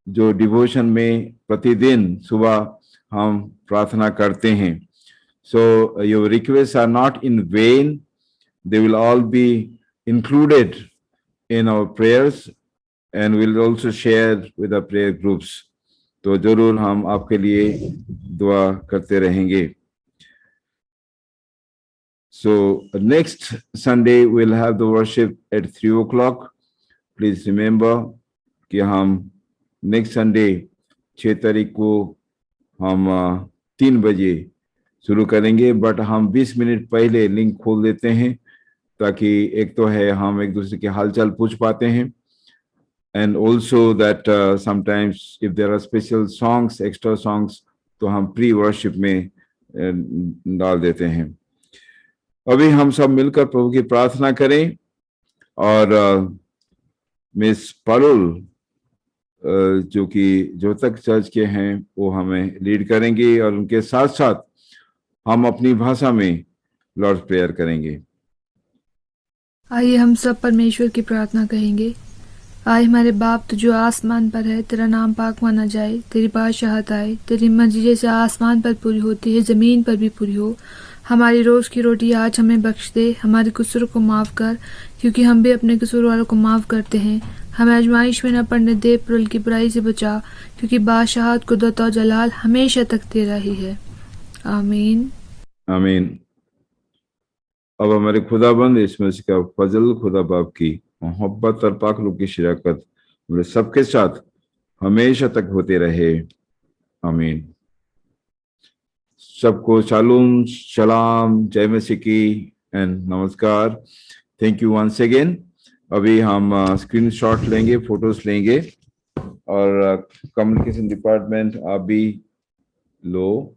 जो डिवोशन में प्रतिदिन सुबह हम प्रार्थना करते हैं। So your request are not in vain, they will all be included in our prayers and will also share with the prayer groups. तो जरूर हम आपके लिए दुआ करते रहेंगे। So next Sunday we'll have the worship at 3 o'clock. Please remember कि हम next Sunday 6 तारीख को हम 3 बजे शुरू करेंगे, बट हम 20 मिनट पहले लिंक खोल देते हैं ताकि एक तो है हम एक दूसरे के हालचाल पूछ पाते हैं, and also that sometimes if there are special songs, extra songs, तो हम प्री वर्शिप में डाल देते हैं। अभी हम सब मिलकर प्रभु की प्रार्थना करें और मिस पारुल जो कि ज्योतक चर्च के हैं वो हमें लीड करेंगे और उनके साथ साथ हम अपनी भाषा में लॉर्ड प्रेयर करेंगे। आइए हम सब परमेश्वर की प्रार्थना कहेंगे। आए हमारे बाप, तो जो आसमान पर है, तेरा नाम पाक माना जाए, तेरी बादशाहत आए, तेरी मर्जी जैसे आसमान पर पूरी होती है ज़मीन पर भी पूरी हो। हमारी रोज़ की रोटी आज हमें बख्श दे, हमारे कसूरों को माफ़ कर क्योंकि हम भी अपने कसूर वालों को माफ़ करते हैं। हमें आजमाइश में न पड़ने दे, पर की बुराई से बचा, क्योंकि बादशाहत, कुदरत और जलाल हमेशा तक तेरा ही है। आमीन आमीन। अब हमारे खुदाबंद यीशु मसीह का फजल, खुदा बाप की मोहब्बत और पाक रूह की शराकत हमारे सबके साथ हमेशा तक होते रहे। आमीन। सबको शालूम, सलाम, जय मसीह की एंड नमस्कार। Thank you once again. अभी हम स्क्रीनशॉट लेंगे, फोटोज लेंगे और कम्युनिकेशन डिपार्टमेंट आप भी लो।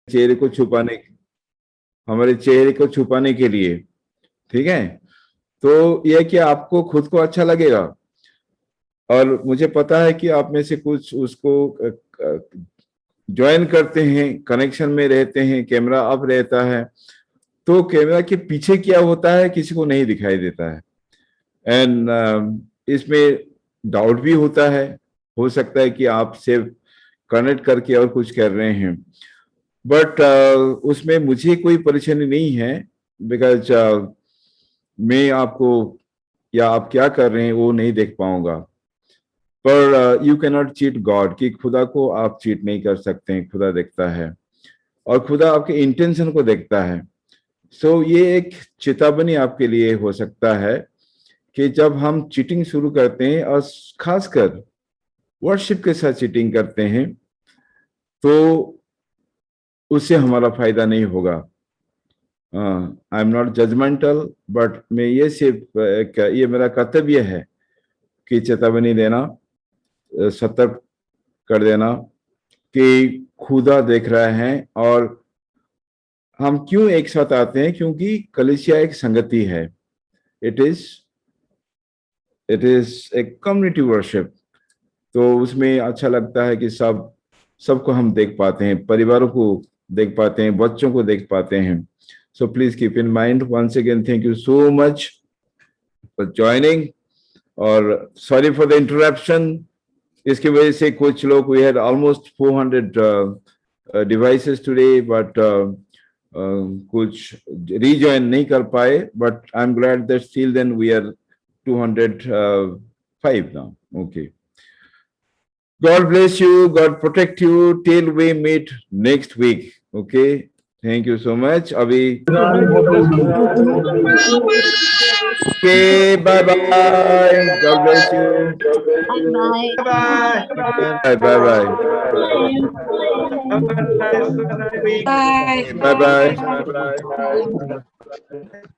चेहरे को छुपाने, हमारे चेहरे को छुपाने के लिए, ठीक है? तो यह कि आपको खुद को अच्छा लगेगा और मुझे पता है कि आप में से कुछ उसको ज्वाइन करते हैं, कनेक्शन में रहते हैं, कैमरा अप रहता है, तो कैमरा के पीछे क्या होता है किसी को नहीं दिखाई देता है। एंड इसमें डाउट भी होता है, हो सकता है कि आप सिर्फ कनेक्ट करके और कुछ कर रहे हैं, बट उसमें मुझे कोई परेशानी नहीं है, बिकॉज मैं आपको या आप क्या कर रहे हैं वो नहीं देख पाऊंगा। पर you can not cheat God, कि खुदा को आप चीट नहीं कर सकते हैं, खुदा देखता है और खुदा आपके इंटेंशन को देखता है। सो ये एक चेतावनी आपके लिए हो सकता है कि जब हम चीटिंग शुरू करते हैं और खासकर वर्शिप के साथ चीटिंग करते हैं तो उससे हमारा फायदा नहीं होगा। I am not judgemental, but मैं ये सिर्फ ये मेरा कर्तव्य है कि चेतावनी देना, सतर्क कर देना कि खुदा देख रहे हैं। और हम क्यों एक साथ आते हैं? क्योंकि कलीसिया एक संगति है, it is a community worship. तो उसमें अच्छा लगता है कि सबको हम देख पाते हैं, परिवारों को देख पाते हैं, बच्चों को देख पाते हैं। So please keep in mind. Once again thank you so much for joining और सॉरी फॉर द इंटरप्शन। इसकी वजह से कुछ लोग, we had almost 400 devices today, but कुछ rejoin नहीं कर पाए. But I'm glad that still then we are 205 now. Okay. God bless you. God protect you till we meet next week. Okay. Thank you so much. Abhi. Okay. Bye bye. God bless you. Bye bye. Bye bye. Bye bye. Bye. Bye bye.